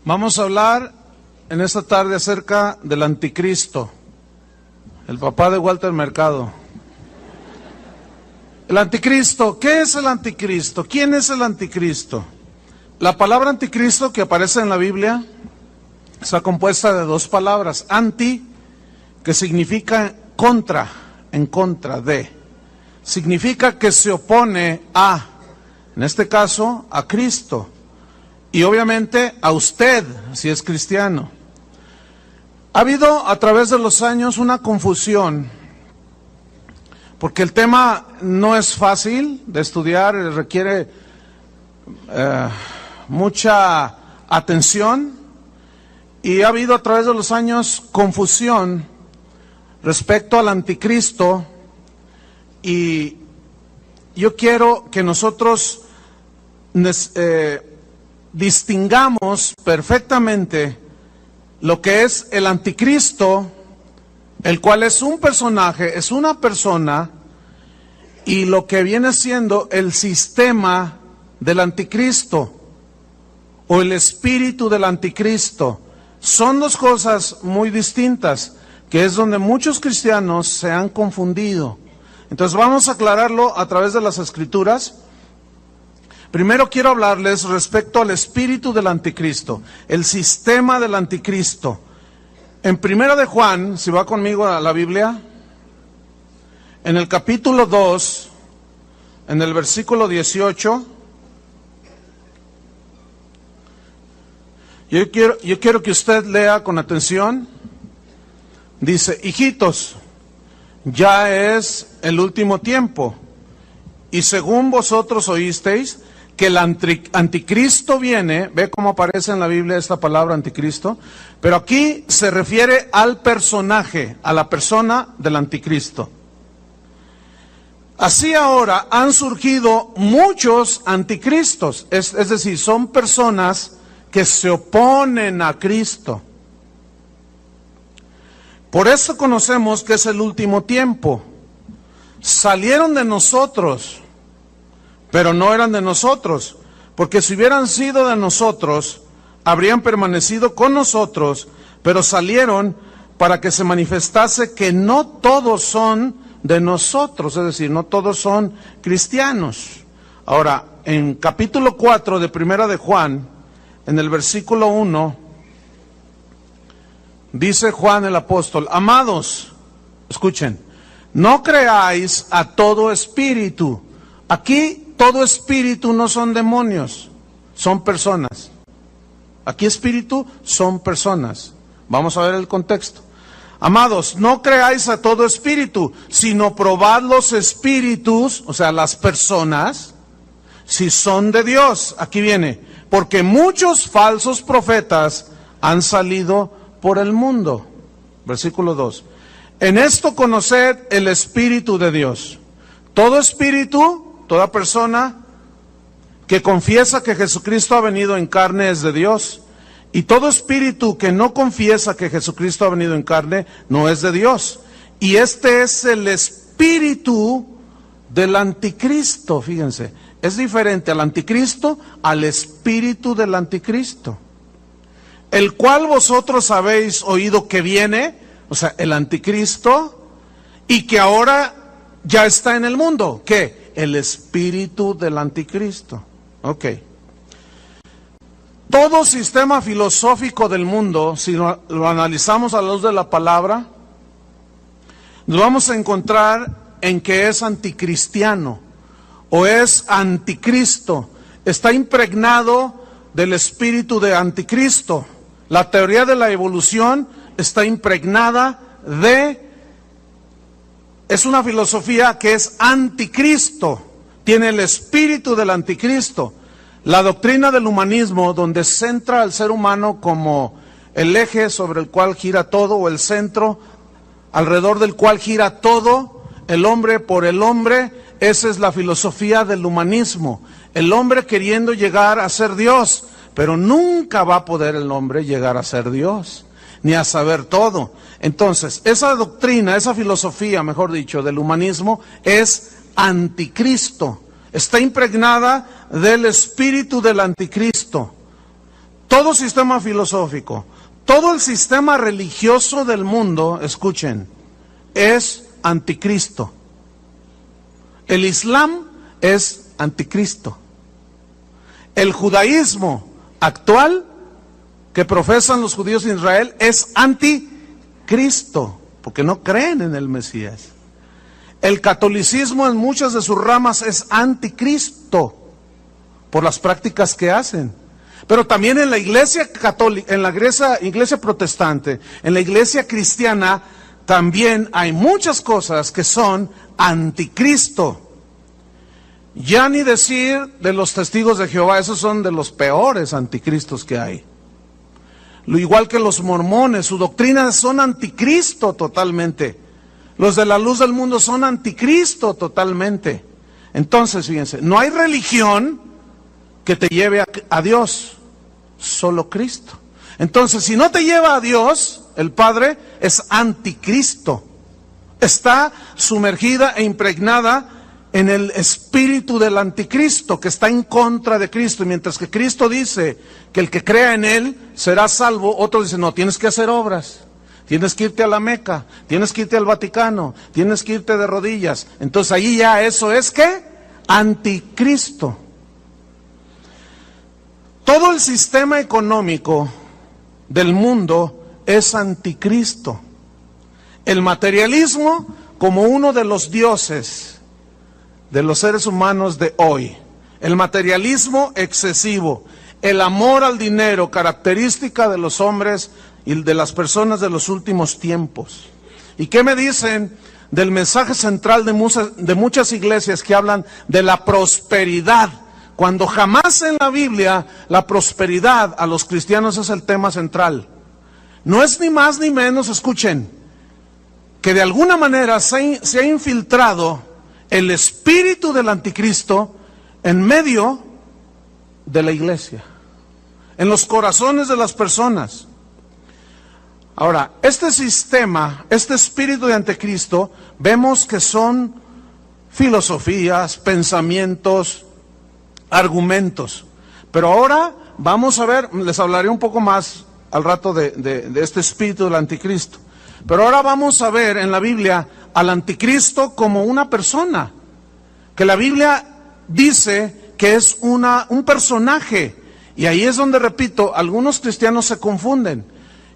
Vamos a hablar en esta tarde acerca del anticristo, el papá de Walter Mercado. El anticristo, ¿qué es el anticristo? ¿Quién es el anticristo? La palabra anticristo que aparece en la Biblia está compuesta de dos palabras. Anti, que significa contra, en contra de. Significa que se opone a, en este caso, a Cristo. Y obviamente a usted, si es cristiano. Ha habido a través de los años una confusión, porque el tema no es fácil de estudiar, requiere mucha atención, y ha habido a través de los años confusión respecto al anticristo, y yo quiero que nosotros distingamos perfectamente lo que es el anticristo, el cual es un personaje, es una persona, y lo que viene siendo el sistema del anticristo o el espíritu del anticristo. Son dos cosas muy distintas, que es donde muchos cristianos se han confundido. Entonces vamos a aclararlo a través de las Escrituras. Primero quiero hablarles respecto al espíritu del anticristo, el sistema del anticristo. En Primera de Juan, si va conmigo a la Biblia, en el capítulo 2, en el versículo 18, yo quiero que usted lea con atención. Dice: hijitos, ya es el último tiempo, y según vosotros oísteis que el anticristo viene. Ve cómo aparece en la Biblia esta palabra anticristo, pero aquí se refiere al personaje, a la persona del anticristo. Así ahora han surgido muchos anticristos, es decir, son personas que se oponen a Cristo. Por eso conocemos que es el último tiempo. Salieron de nosotros, pero no eran de nosotros, porque si hubieran sido de nosotros, habrían permanecido con nosotros, pero salieron para que se manifestase que no todos son de nosotros, es decir, no todos son cristianos. Ahora, en capítulo 4 de Primera de Juan, en el versículo 1, dice Juan el apóstol: amados, escuchen, no creáis a todo espíritu. Aquí todo espíritu no son demonios, son personas. Aquí espíritu son personas. Vamos a ver el contexto. Amados, no creáis a todo espíritu, sino probad los espíritus, o sea, las personas, si son de Dios. Aquí viene: porque muchos falsos profetas han salido por el mundo. Versículo 2. En esto conoced el Espíritu de Dios. Todo espíritu, toda persona que confiesa que Jesucristo ha venido en carne es de Dios. Y todo espíritu que no confiesa que Jesucristo ha venido en carne no es de Dios. Y este es el espíritu del anticristo. Fíjense, es diferente al anticristo al espíritu del anticristo, el cual vosotros habéis oído que viene, o sea, el anticristo, y que ahora ya está en el mundo. ¿Qué? El espíritu del anticristo. Ok. Todo sistema filosófico del mundo, si lo analizamos a la luz de la palabra, nos vamos a encontrar en que es anticristiano o es anticristo. Está impregnado del espíritu de anticristo. La teoría de la evolución está impregnada es una filosofía que es anticristo, tiene el espíritu del anticristo. La doctrina del humanismo, donde centra al ser humano como el eje sobre el cual gira todo, o el centro alrededor del cual gira todo, el hombre por el hombre, esa es la filosofía del humanismo. El hombre queriendo llegar a ser Dios, pero nunca va a poder el hombre llegar a ser Dios, ni a saber todo. Entonces, esa doctrina, esa filosofía, mejor dicho, del humanismo, es anticristo. Está impregnada del espíritu del anticristo. todo sistema filosófico, todo el sistema religioso del mundo, escuchen, es anticristo. El Islam es anticristo. El judaísmo actual que profesan los judíos de Israel es anticristo, porque no creen en el Mesías. El catolicismo en muchas de sus ramas es anticristo por las prácticas que hacen. Pero también en la iglesia católica, en la iglesia protestante, en la iglesia cristiana, también hay muchas cosas que son anticristo. Ya ni decir de los testigos de Jehová, esos son de los peores anticristos que hay. Lo igual que los mormones, su doctrina son anticristo totalmente. Los de la luz del mundo son anticristo totalmente. Entonces, fíjense, no hay religión que te lleve a Dios, solo Cristo. Entonces, si no te lleva a Dios, el Padre es anticristo. Está sumergida e impregnada en el espíritu del anticristo, que está en contra de Cristo. Y mientras que Cristo dice que el que crea en Él será salvo, otros dicen, no, tienes que hacer obras. Tienes que irte a la Meca, tienes que irte al Vaticano, tienes que irte de rodillas. Entonces ahí ya eso es ¿qué? Anticristo. Todo el sistema económico del mundo es anticristo. El materialismo como uno de los dioses de los seres humanos de hoy. El materialismo excesivo, el amor al dinero, característica de los hombres y de las personas de los últimos tiempos. ¿Y qué me dicen del mensaje central de muchas iglesias que hablan de la prosperidad? Cuando jamás en la Biblia la prosperidad a los cristianos es el tema central. No es ni más ni menos, escuchen, que de alguna manera se ha infiltrado el espíritu del anticristo en medio de la iglesia, en los corazones de las personas. Ahora, este sistema, este espíritu de anticristo, vemos que son filosofías, pensamientos, argumentos. Pero ahora vamos a ver, les hablaré un poco más al rato de este espíritu del anticristo. Pero ahora vamos a ver en la Biblia al anticristo como una persona, que la Biblia dice que es un personaje. Y ahí es donde, repito, algunos cristianos se confunden.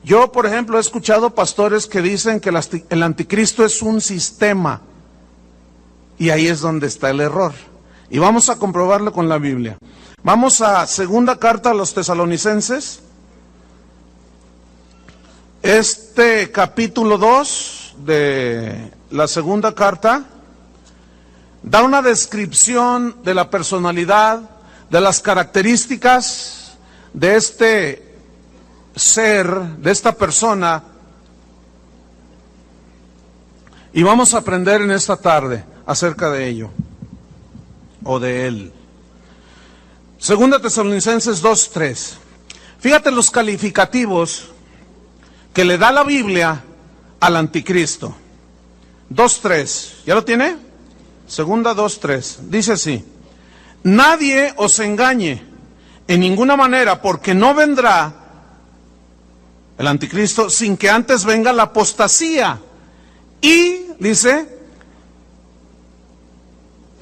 Yo, por ejemplo, he escuchado pastores que dicen que el anticristo es un sistema. Y ahí es donde está el error. Y vamos a comprobarlo con la Biblia. Vamos a segunda carta a los Tesalonicenses. Este capítulo 2 de la segunda carta da una descripción de la personalidad, de las características de este ser, de esta persona. Y vamos a aprender en esta tarde acerca de ello, o de él. Segunda Tesalonicenses 2:3. Fíjate los calificativos que le da la Biblia al anticristo. 2:3, ¿ya lo tiene? Segunda 2:3, dice así: nadie os engañe en ninguna manera, porque no vendrá el anticristo sin que antes venga la apostasía. Y, dice,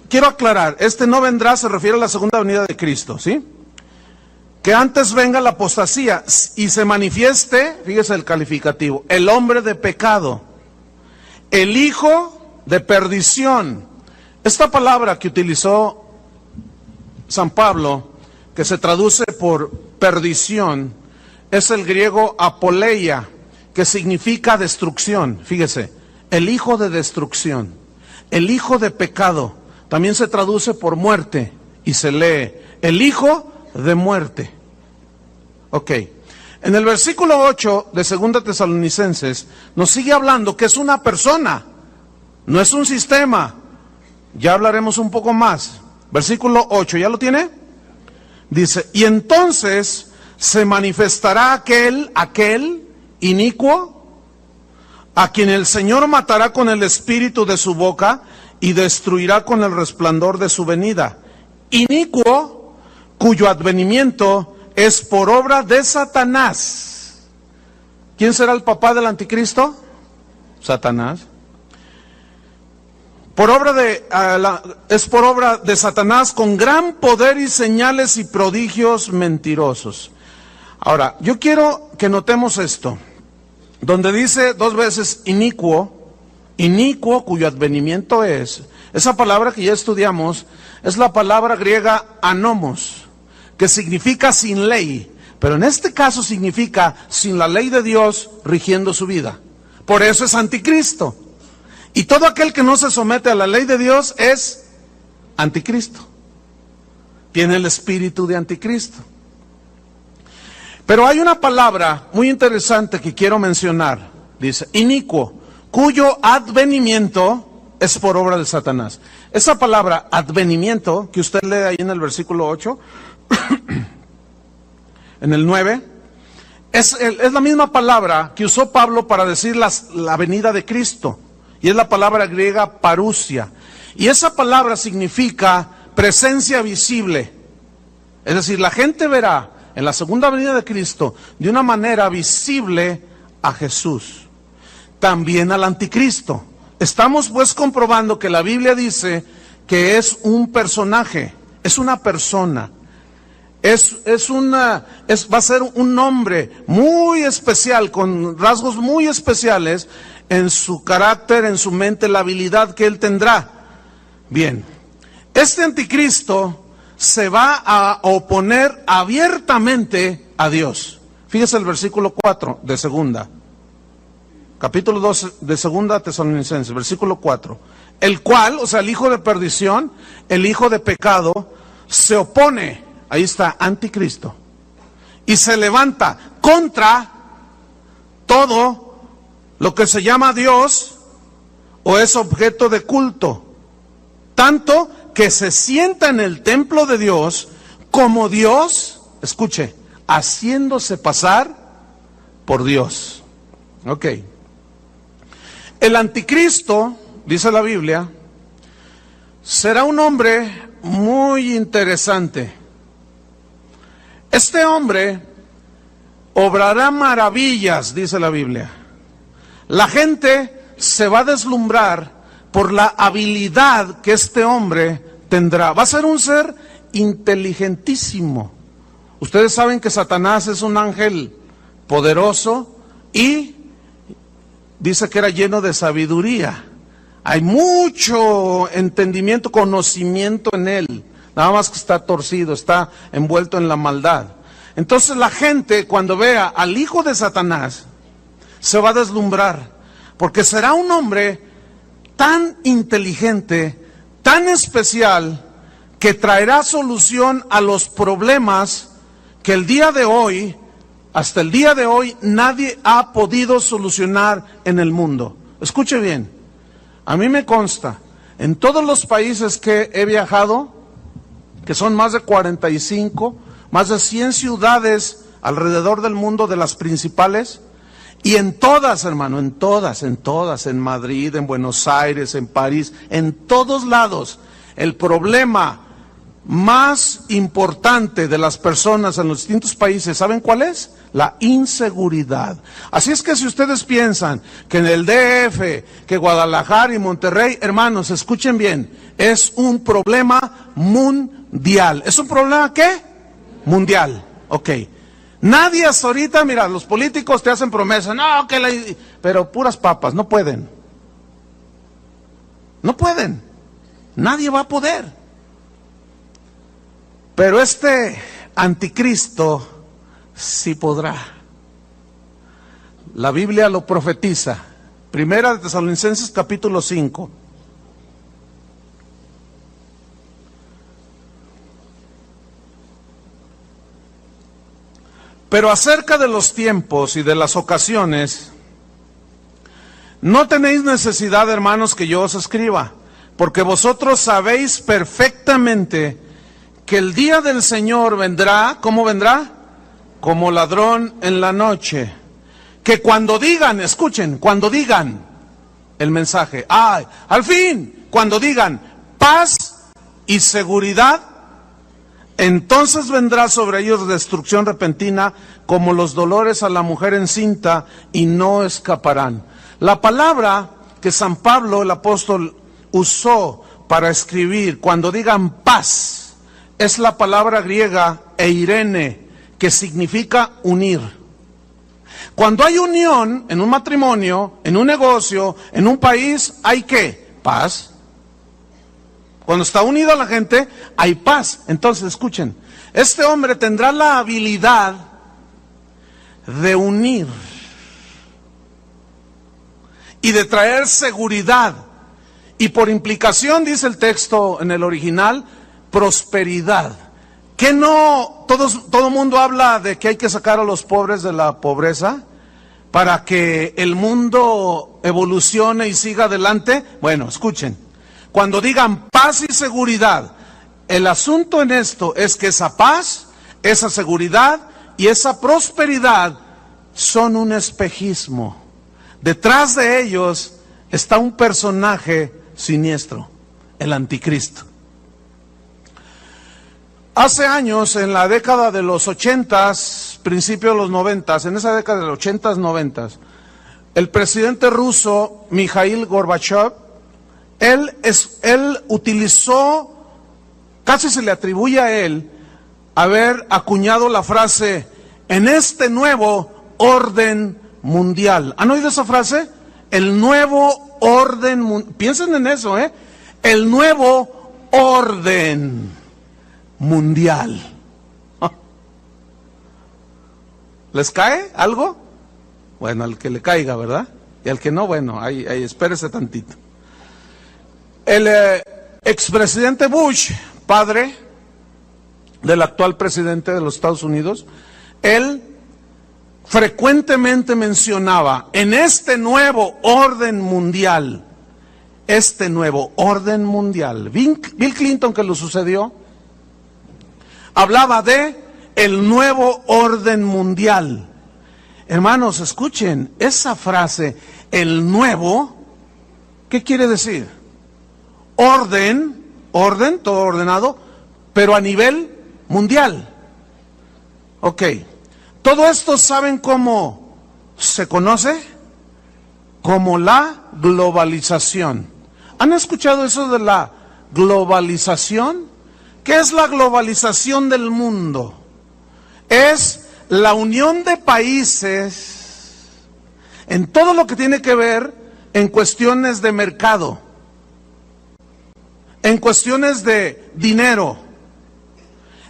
quiero aclarar, este no vendrá se refiere a la segunda venida de Cristo, ¿sí? Que antes venga la apostasía y se manifieste, fíjese el calificativo, el hombre de pecado, el hijo de perdición. Esta palabra que utilizó San Pablo, que se traduce por perdición, es el griego apoleia, que significa destrucción. Fíjese, el hijo de destrucción, el hijo de pecado, también se traduce por muerte y se lee el hijo de muerte. Ok. En el versículo 8 de segunda Tesalonicenses nos sigue hablando que es una persona, no es un sistema. Ya hablaremos un poco más. Versículo 8, ¿ya lo tiene? Dice, y entonces se manifestará aquel inicuo, a quien el Señor matará con el espíritu de su boca y destruirá con el resplandor de su venida. Inicuo, cuyo advenimiento es por obra de Satanás. ¿Quién será el papá del anticristo? Satanás. Es por obra de Satanás con gran poder y señales y prodigios mentirosos. Ahora, yo quiero que notemos esto, donde dice 2 veces inicuo, cuyo advenimiento es, esa palabra que ya estudiamos, es la palabra griega anomos, que significa sin ley, pero en este caso significa sin la ley de Dios rigiendo su vida. Por eso es anticristo. Y todo aquel que no se somete a la ley de Dios es anticristo. Tiene el espíritu de anticristo. Pero hay una palabra muy interesante que quiero mencionar. Dice, inicuo, cuyo advenimiento es por obra de Satanás. Esa palabra advenimiento, que usted lee ahí en el versículo 8, en el 9, es la misma palabra que usó Pablo para decir la venida de Cristo. Y es la palabra griega parousia. Y esa palabra significa presencia visible. Es decir, la gente verá en la segunda venida de Cristo de una manera visible a Jesús. También al anticristo. Estamos pues comprobando que la Biblia dice que es un personaje, es una persona. Va a ser un hombre muy especial, con rasgos muy especiales en su carácter, en su mente, la habilidad que él tendrá. Bien, este anticristo se va a oponer abiertamente a Dios. Fíjese el versículo 4 de segunda, capítulo 2 de segunda Tesalonicenses, versículo 4. El cual, o sea, el hijo de perdición, el hijo de pecado, se opone, ahí está, anticristo, y se levanta contra todo lo que se llama Dios o es objeto de culto, tanto que se sienta en el templo de Dios como Dios, escuche, haciéndose pasar por Dios. Ok. El anticristo, dice la Biblia, será un hombre muy interesante. Este hombre obrará maravillas, dice la Biblia. La gente se va a deslumbrar por la habilidad que este hombre tendrá. Va a ser un ser inteligentísimo. Ustedes saben que Satanás es un ángel poderoso y dice que era lleno de sabiduría. Hay mucho entendimiento, conocimiento en él. Nada más que está torcido, está envuelto en la maldad. Entonces la gente, cuando vea al hijo de Satanás, se va a deslumbrar, porque será un hombre tan inteligente, tan especial, que traerá solución a los problemas que el día de hoy, hasta el día de hoy, nadie ha podido solucionar en el mundo. Escuche bien, a mí me consta, en todos los países que he viajado, que son más de 45, más de 100 ciudades alrededor del mundo, de las principales, y en todas, hermano, en todas, en Madrid, en Buenos Aires, en París, en todos lados, el problema más importante de las personas en los distintos países, ¿saben cuál es? La inseguridad. Así es que si ustedes piensan que en el DF, que Guadalajara y Monterrey, hermanos, escuchen bien, es un problema mundial. ¿Es un problema qué? Mundial. Ok. Nadie hasta ahorita, mira, los políticos te hacen promesas, no, pero puras papas, no pueden. No pueden. Nadie va a poder. Pero este anticristo sí podrá. La Biblia lo profetiza. Primera de Tesalonicenses capítulo 5. Pero acerca de los tiempos y de las ocasiones, no tenéis necesidad, hermanos, que yo os escriba, porque vosotros sabéis perfectamente que el día del Señor vendrá, ¿cómo vendrá? Como ladrón en la noche. Que cuando digan, escuchen, cuando digan el mensaje, al fin, cuando digan paz y seguridad, Entonces vendrá sobre ellos destrucción repentina como los dolores a la mujer encinta y no escaparán. La palabra que San Pablo, el apóstol, usó para escribir cuando digan paz es la palabra griega eirene, que significa unir. Cuando hay unión en un matrimonio, en un negocio, en un país, ¿hay qué? Paz. Cuando está unida la gente, hay paz. Entonces, escuchen, este hombre tendrá la habilidad de unir y de traer seguridad. Y por implicación, dice el texto en el original, prosperidad. ¿Que no todo mundo habla de que hay que sacar a los pobres de la pobreza para que el mundo evolucione y siga adelante? Bueno, escuchen, cuando digan paz y seguridad, el asunto en esto es que esa paz, esa seguridad y esa prosperidad son un espejismo. Detrás de ellos está un personaje siniestro, el anticristo. Hace años, en la década de los 80s, principios de los 90s, en esa década de los 80s, 90s, el presidente ruso, Mikhail Gorbachev, él utilizó, casi se le atribuye a él, haber acuñado la frase, en este nuevo orden mundial. ¿Han oído esa frase? El nuevo orden mundial. Piensen en eso, el nuevo orden mundial. ¿Les cae algo? Bueno, al que le caiga, ¿verdad? Y al que no, bueno, ahí espérese tantito. El expresidente Bush, padre del actual presidente de los Estados Unidos, él frecuentemente mencionaba, en este nuevo orden mundial, Bill Clinton, que lo sucedió, hablaba de el nuevo orden mundial. Hermanos, escuchen, esa frase, el nuevo, ¿qué quiere decir? Orden, todo ordenado, pero a nivel mundial. Ok, todo esto, ¿saben cómo se conoce? Como la globalización. ¿Han escuchado eso de la globalización? ¿Qué es la globalización del mundo? Es la unión de países en todo lo que tiene que ver en cuestiones de mercado, en cuestiones de dinero.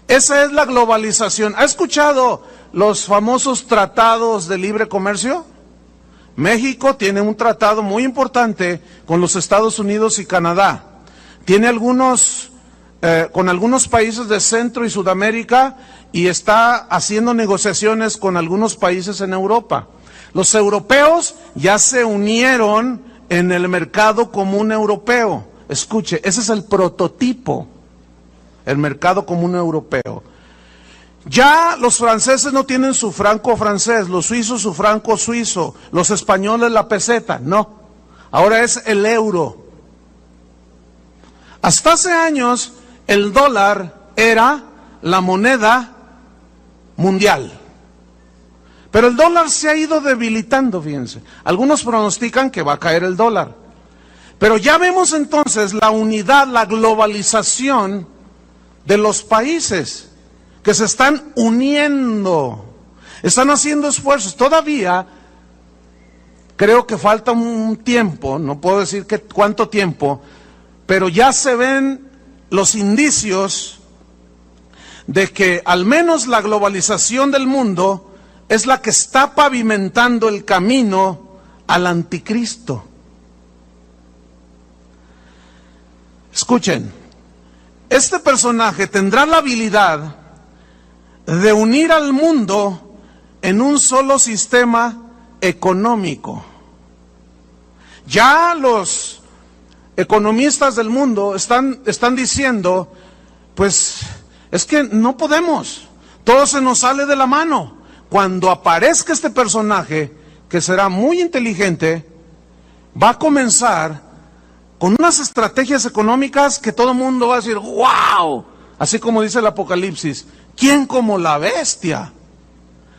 Esa es la globalización. ¿Ha escuchado los famosos tratados de libre comercio? México tiene un tratado muy importante con los Estados Unidos y Canadá. Tiene con algunos países de Centro y Sudamérica y está haciendo negociaciones con algunos países en Europa. Los europeos ya se unieron en el mercado común europeo. Escuche, ese es el prototipo, el mercado común europeo. Ya los franceses no tienen su franco francés, los suizos su franco suizo, los españoles la peseta, no. Ahora es el euro. Hasta hace años el dólar era la moneda mundial. Pero el dólar se ha ido debilitando, fíjense. Algunos pronostican que va a caer el dólar. Pero ya vemos entonces la unidad, la globalización de los países que se están uniendo, están haciendo esfuerzos. Todavía creo que falta un tiempo, no puedo decir cuánto tiempo, pero ya se ven los indicios de que al menos la globalización del mundo es la que está pavimentando el camino al anticristo. Escuchen, este personaje tendrá la habilidad de unir al mundo en un solo sistema económico. Ya los economistas del mundo están diciendo, pues es que no podemos, todo se nos sale de la mano. Cuando aparezca este personaje, que será muy inteligente, va a comenzar con unas estrategias económicas que todo el mundo va a decir, wow, Así como dice el Apocalipsis, ¿quién como la bestia?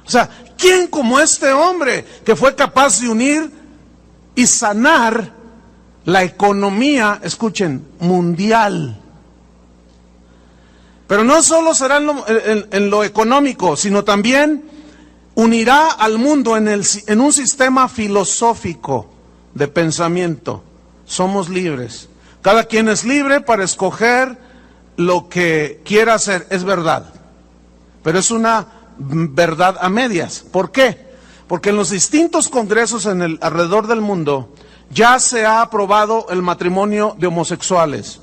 O sea, ¿quién como este hombre que fue capaz de unir y sanar la economía, escuchen, mundial? Pero no solo será en lo económico, sino también unirá al mundo en un sistema filosófico de pensamiento. Somos libres. Cada quien es libre para escoger lo que quiera hacer. Es verdad. Pero es una verdad a medias. ¿Por qué? Porque en los distintos congresos alrededor del mundo ya se ha aprobado el matrimonio de homosexuales,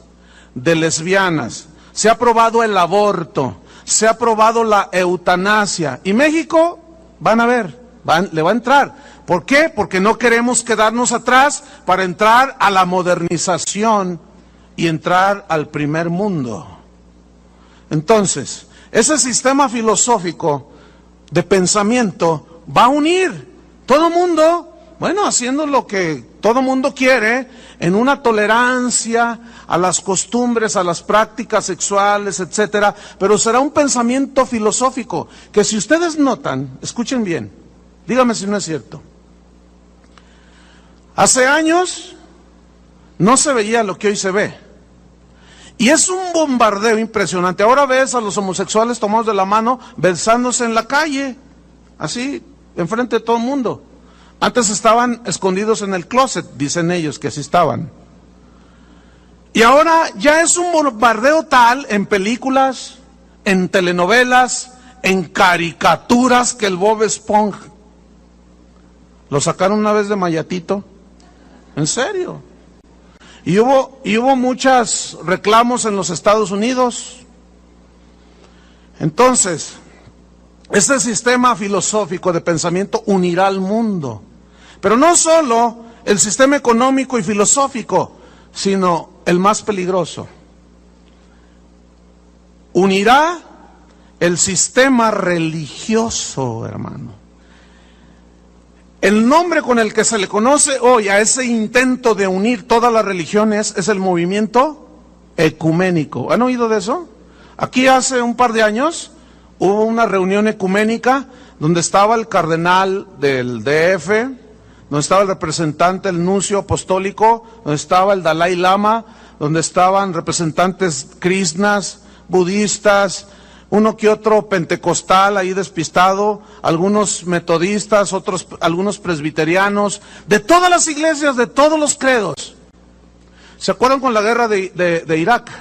de lesbianas, se ha aprobado el aborto, se ha aprobado la eutanasia. Y México, van a ver, le va a entrar. ¿Por qué? Porque no queremos quedarnos atrás para entrar a la modernización y entrar al primer mundo. Entonces, ese sistema filosófico de pensamiento va a unir todo mundo, bueno, haciendo lo que todo mundo quiere, en una tolerancia a las costumbres, a las prácticas sexuales, etcétera, pero será un pensamiento filosófico que, si ustedes notan, escuchen bien, díganme si no es cierto. Hace años no se veía lo que hoy se ve. Y es un bombardeo impresionante. Ahora ves a los homosexuales tomados de la mano, besándose en la calle, así, enfrente de todo el mundo. Antes estaban escondidos en el closet, dicen ellos que así estaban. Y ahora ya es un bombardeo tal en películas, en telenovelas, en caricaturas, que el Bob Esponja lo sacaron una vez de Mayatito. ¿En serio? Y hubo muchos reclamos en los Estados Unidos. Entonces, este sistema filosófico de pensamiento unirá al mundo. Pero no solo el sistema económico y filosófico, sino el más peligroso. Unirá el sistema religioso, hermano. El nombre con el que se le conoce hoy a ese intento de unir todas las religiones es el movimiento ecuménico. ¿Han oído de eso? Aquí hace un par de años hubo una reunión ecuménica donde estaba el cardenal del DF, donde estaba el representante, el nuncio apostólico, donde estaba el Dalai Lama, donde estaban representantes krishnas, budistas, uno que otro pentecostal ahí despistado, algunos metodistas, algunos presbiterianos, de todas las iglesias, de todos los credos. ¿Se acuerdan con la guerra de Irak?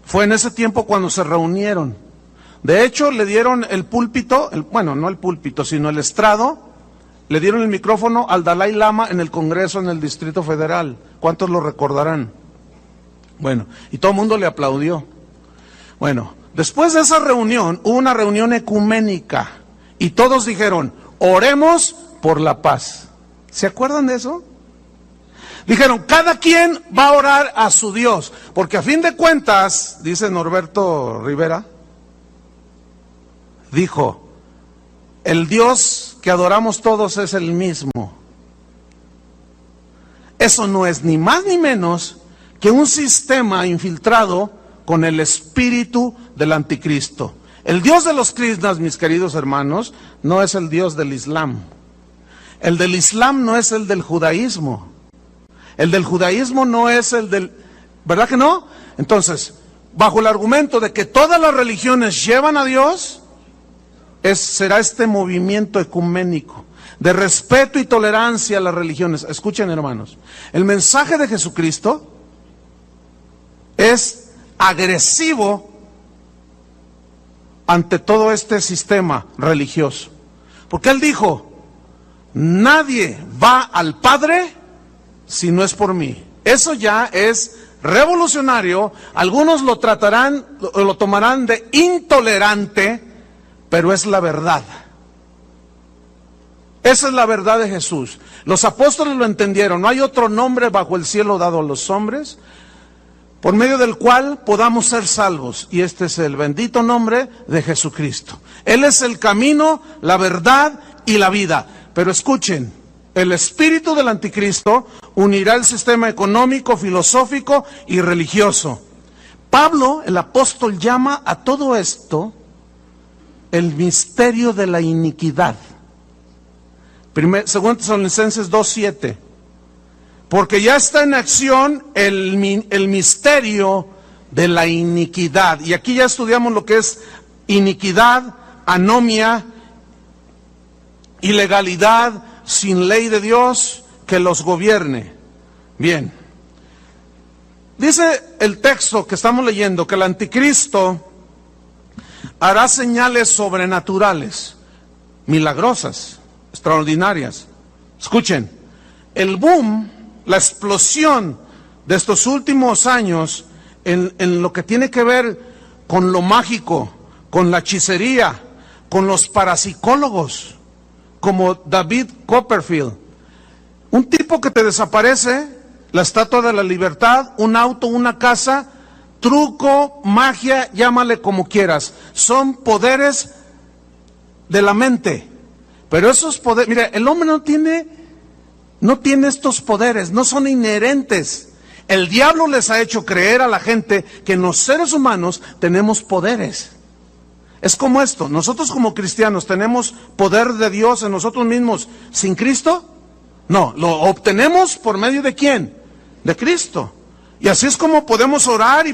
Fue en ese tiempo cuando se reunieron. De hecho, le dieron el púlpito, bueno, no el púlpito, sino el estrado, le dieron el micrófono al Dalai Lama en el Congreso en el Distrito Federal. ¿Cuántos lo recordarán? Bueno, y todo el mundo le aplaudió. Bueno, después de esa reunión, hubo una reunión ecuménica y todos dijeron, oremos por la paz. ¿Se acuerdan de eso? Dijeron, cada quien va a orar a su Dios, porque a fin de cuentas, dice Norberto Rivera, dijo, el Dios que adoramos todos es el mismo. Eso no es ni más ni menos que un sistema infiltrado con el espíritu del anticristo. El Dios de los krishnas, mis queridos hermanos, no es el Dios del Islam. El del Islam no es el del judaísmo. El del judaísmo no es el del... ¿Verdad que no? Entonces, bajo el argumento de que todas las religiones llevan a Dios, será este movimiento ecuménico de respeto y tolerancia a las religiones. Escuchen, hermanos, el mensaje de Jesucristo es agresivo ante todo este sistema religioso, porque Él dijo, nadie va al Padre si no es por mí. Eso ya es revolucionario. Algunos lo tratarán, lo tomarán de intolerante, pero es la verdad. Esa es la verdad de Jesús. Los apóstoles lo entendieron. No hay otro nombre bajo el cielo dado a los hombres por medio del cual podamos ser salvos. Y este es el bendito nombre de Jesucristo. Él es el camino, la verdad y la vida. Pero escuchen, el espíritu del anticristo unirá el sistema económico, filosófico y religioso. Pablo, el apóstol, llama a todo esto el misterio de la iniquidad. Segundo Tesalonicenses 2:7. Porque ya está en acción el misterio de la iniquidad. Y aquí ya estudiamos lo que es iniquidad, anomia, ilegalidad, sin ley de Dios que los gobierne. Bien. Dice el texto que estamos leyendo que el anticristo hará señales sobrenaturales, milagrosas, extraordinarias. Escuchen, el boom, la explosión de estos últimos años en lo que tiene que ver con lo mágico, con la hechicería, con los parapsicólogos, como David Copperfield, un tipo que te desaparece, la Estatua de la Libertad, un auto, una casa, truco, magia, llámale como quieras, son poderes de la mente. Pero esos poderes, mira, el hombre no tiene estos poderes, no son inherentes. El diablo les ha hecho creer a la gente que los seres humanos tenemos poderes. Es como esto, nosotros como cristianos tenemos poder de Dios en nosotros mismos sin Cristo. No, lo obtenemos por medio de ¿quién? De Cristo. Y así es como podemos orar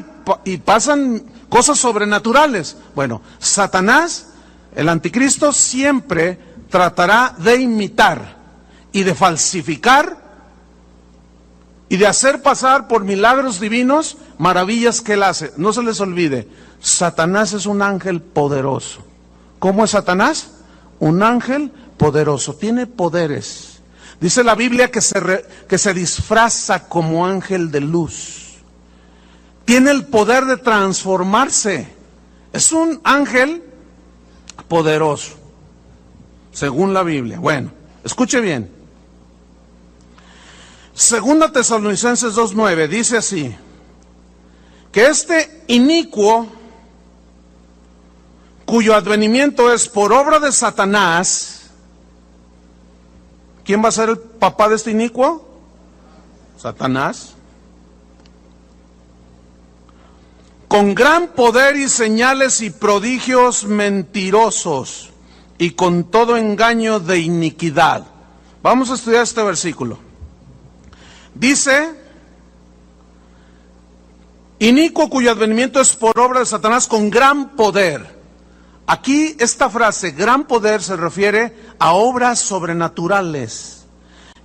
y pasan cosas sobrenaturales. Bueno, Satanás, el anticristo, siempre tratará de imitar y de falsificar y de hacer pasar por milagros divinos maravillas que él hace. No se les olvide, Satanás es un ángel poderoso. ¿Cómo es Satanás? Un ángel poderoso, tiene poderes. Dice la Biblia que se disfraza como ángel de luz. Tiene el poder de transformarse. Es un ángel poderoso, según la Biblia. Bueno, escuche bien. Segunda Tesalonicenses 2:9 dice así, que este inicuo, cuyo advenimiento es por obra de Satanás. ¿Quién va a ser el papá de este inicuo? Satanás. Con gran poder y señales y prodigios mentirosos y con todo engaño de iniquidad. Vamos a estudiar este versículo. Dice, inicuo cuyo advenimiento es por obra de Satanás con gran poder. Aquí esta frase, gran poder, se refiere a obras sobrenaturales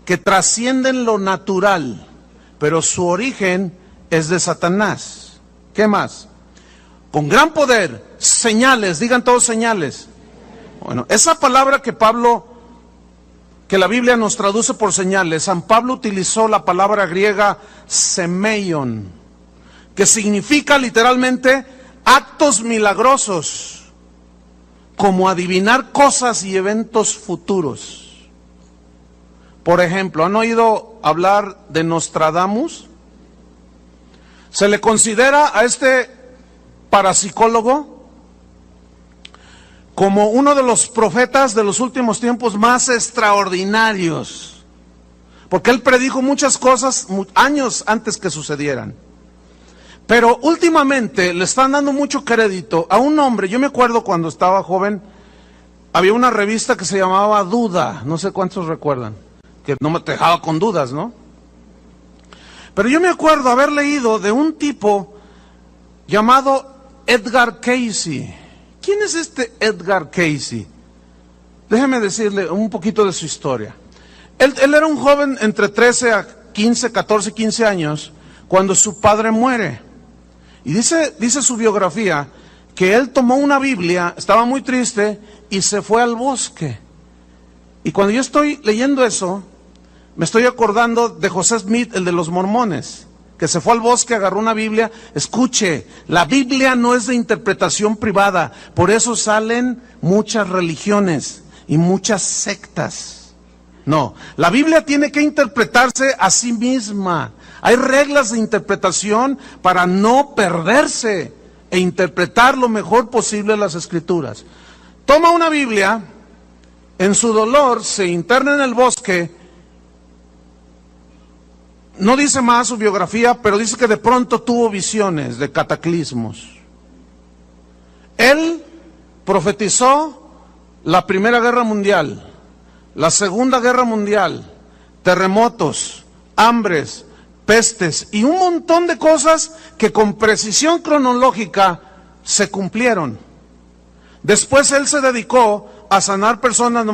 que trascienden lo natural, pero su origen es de Satanás. ¿Qué más? Con gran poder, señales, digan todos señales. Bueno, esa palabra que la Biblia nos traduce por señales, San Pablo utilizó la palabra griega semeion, que significa literalmente actos milagrosos, como adivinar cosas y eventos futuros. Por ejemplo, ¿han oído hablar de Nostradamus? Se le considera a este parapsicólogo como uno de los profetas de los últimos tiempos más extraordinarios, porque él predijo muchas cosas años antes que sucedieran. Pero últimamente le están dando mucho crédito a un hombre. Yo me acuerdo cuando estaba joven, había una revista que se llamaba Duda, no sé cuántos recuerdan, que no me dejaba con dudas, ¿no? Pero yo me acuerdo haber leído de un tipo llamado Edgar Cayce. ¿Quién es este Edgar Cayce? Déjeme decirle un poquito de su historia. Él era un joven entre 13 a 15, 14, 15 años, cuando su padre muere. Y dice su biografía que él tomó una Biblia, estaba muy triste y se fue al bosque. Y cuando yo estoy leyendo eso, me estoy acordando de José Smith, el de los mormones, que se fue al bosque, agarró una Biblia. Escuche, la Biblia no es de interpretación privada, por eso salen muchas religiones y muchas sectas. No, la Biblia tiene que interpretarse a sí misma. Hay reglas de interpretación para no perderse e interpretar lo mejor posible las Escrituras. Toma una Biblia, en su dolor se interna en el bosque, no dice más su biografía, pero dice que de pronto tuvo visiones de cataclismos. Él profetizó la Primera Guerra Mundial, la Segunda Guerra Mundial, terremotos, hambres, pestes y un montón de cosas que con precisión cronológica se cumplieron. Después él se dedicó a sanar personas,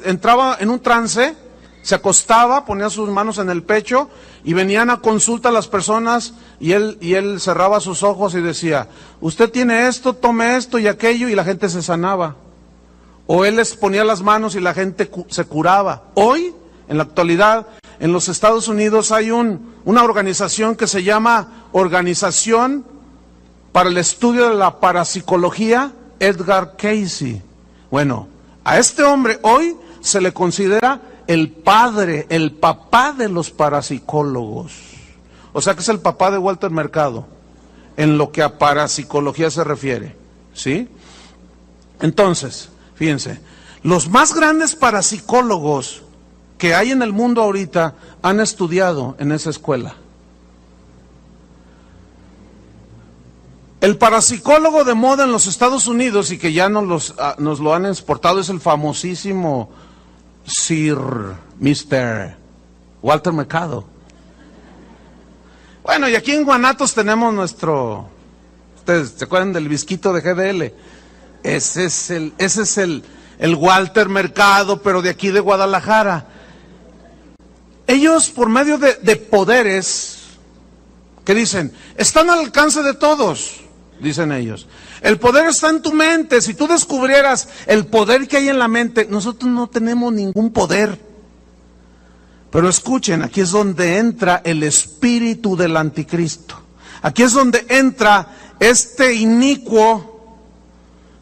entraba en un trance, se acostaba, ponía sus manos en el pecho y venían a consulta a las personas y él cerraba sus ojos y decía, usted tiene esto, tome esto y aquello, y la gente se sanaba. O él les ponía las manos y la gente se curaba. Hoy, en la actualidad, en los Estados Unidos hay una organización que se llama Organización para el Estudio de la Parapsicología, Edgar Cayce. Bueno, a este hombre hoy se le considera el papá de los parapsicólogos. O sea que es el papá de Walter Mercado, en lo que a parapsicología se refiere, ¿sí? Entonces, fíjense, los más grandes parapsicólogos que hay en el mundo ahorita han estudiado en esa escuela. El parapsicólogo de moda en los Estados Unidos y que ya nos lo han exportado es el famosísimo Mr. Walter Mercado. Bueno, y aquí en Guanatos tenemos ustedes se acuerdan del Visquito de GDL. Ese es el Walter Mercado, pero de aquí de Guadalajara. Ellos, por medio de poderes que dicen, están al alcance de todos, dicen ellos. El poder está en tu mente. Si tú descubrieras el poder que hay en la mente, nosotros no tenemos ningún poder. Pero escuchen, aquí es donde entra el espíritu del anticristo. Aquí es donde entra este inicuo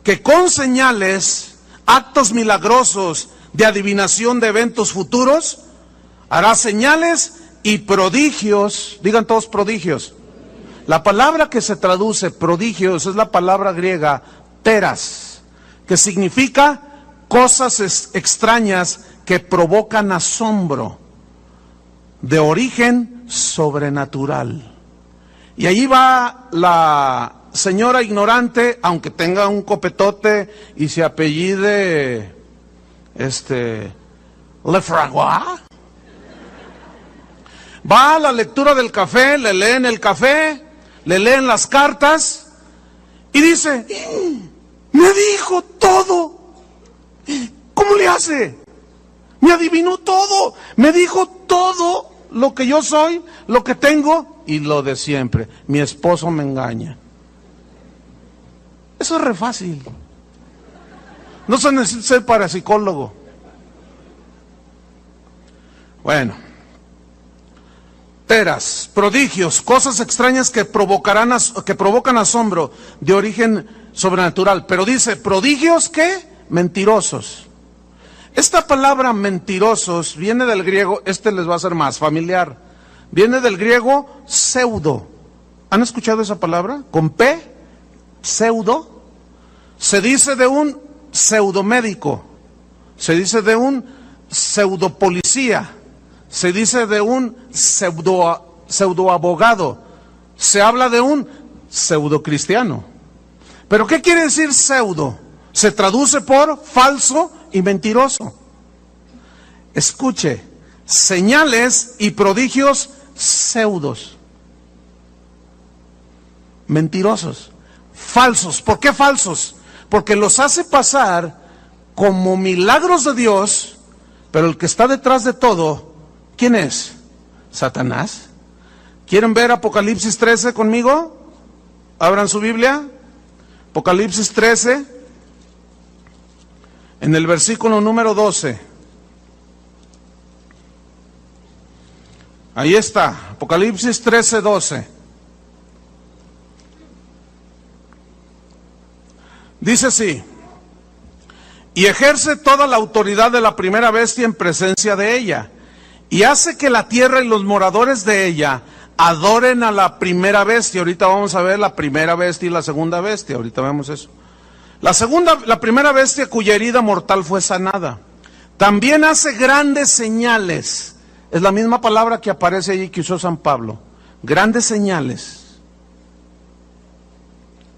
que con señales, actos milagrosos de adivinación de eventos futuros, hará señales y prodigios. Digan todos prodigios. La palabra que se traduce prodigios es la palabra griega teras, que significa cosas extrañas que provocan asombro, de origen sobrenatural. Y allí va la señora ignorante, aunque tenga un copetote y se apellide Lefrancois. Va a la lectura del café, le leen el café, le leen las cartas y dice, me dijo todo. ¿Cómo le hace? Me adivinó todo, me dijo todo lo que yo soy, lo que tengo y lo de siempre. Mi esposo me engaña. Eso es re fácil. No se necesita ser parapsicólogo. Bueno. Teras, prodigios, cosas extrañas que provocan asombro de origen sobrenatural. Pero dice, ¿prodigios qué? Mentirosos. Esta palabra mentirosos viene del griego, les va a ser más familiar. Viene del griego pseudo. ¿Han escuchado esa palabra? Con P, pseudo. Se dice de un pseudomédico, se dice de un pseudopolicía, se dice de un pseudoabogado, se habla de un pseudocristiano. ¿Pero qué quiere decir pseudo? Se traduce por falso y mentiroso. Escuche, señales y prodigios pseudos, mentirosos, falsos. ¿Por qué falsos? Porque los hace pasar como milagros de Dios, pero el que está detrás de todo, ¿quién es? Satanás. ¿Quieren ver Apocalipsis 13 conmigo? Abran su Biblia. Apocalipsis 13, en el versículo número 12. Ahí está, Apocalipsis 13, 12. Dice así: y ejerce toda la autoridad de la primera bestia en presencia de ella, y hace que la tierra y los moradores de ella adoren a la primera bestia. Ahorita vamos a ver la primera bestia y la segunda bestia, ahorita vemos eso. La primera bestia cuya herida mortal fue sanada. También hace grandes señales. Es la misma palabra que aparece allí que usó San Pablo. Grandes señales,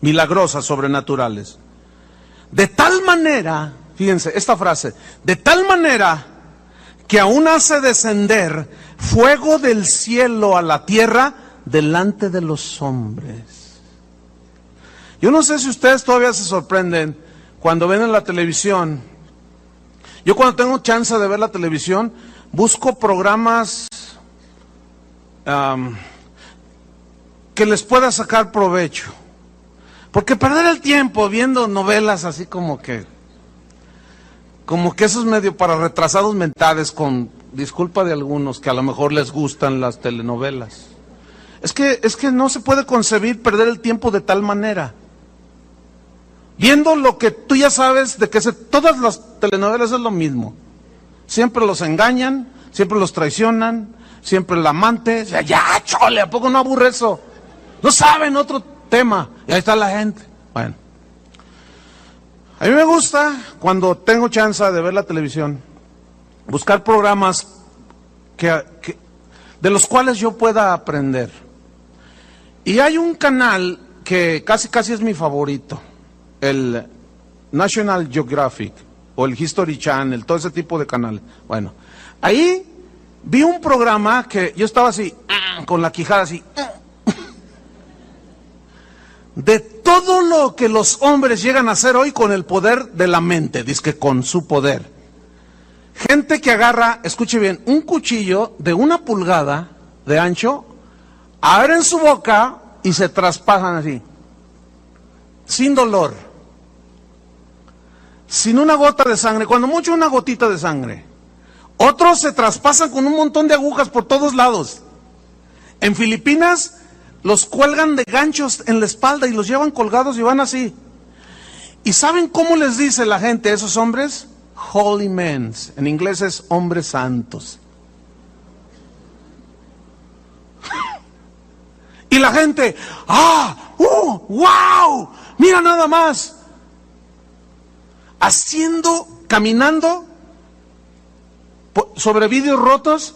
milagrosas, sobrenaturales. De tal manera, fíjense, esta frase, de tal manera que aún hace descender fuego del cielo a la tierra delante de los hombres. Yo no sé si ustedes todavía se sorprenden cuando ven en la televisión. Yo cuando tengo chance de ver la televisión, busco programas que les pueda sacar provecho. Porque perder el tiempo viendo novelas así como que esos medio para retrasados mentales, con disculpa de algunos que a lo mejor les gustan las telenovelas. Es que no se puede concebir perder el tiempo de tal manera. Viendo lo que tú ya sabes de que todas las telenovelas es lo mismo. Siempre los engañan, siempre los traicionan, siempre el amante. Ya, chole, ¿a poco no aburre eso? No saben otro tema. Y ahí está la gente. Bueno. A mí me gusta, cuando tengo chance de ver la televisión, buscar programas de los cuales yo pueda aprender. Y hay un canal que casi es mi favorito, el National Geographic o el History Channel, todo ese tipo de canales. Bueno, ahí vi un programa que yo estaba así, con la quijada así, de todo lo que los hombres llegan a hacer hoy con el poder de la mente, dizque con su poder. Gente que agarra, escuche bien, un cuchillo de 1 pulgada de ancho, abren su boca y se traspasan así, sin dolor, sin una gota de sangre, cuando mucho una gotita de sangre. Otros se traspasan con un montón de agujas por todos lados. En Filipinas los cuelgan de ganchos en la espalda y los llevan colgados y van así. ¿Y saben cómo les dice la gente a esos hombres? Holy men. En inglés es hombres santos. Y la gente, wow, mira nada más. Caminando sobre vidrios rotos,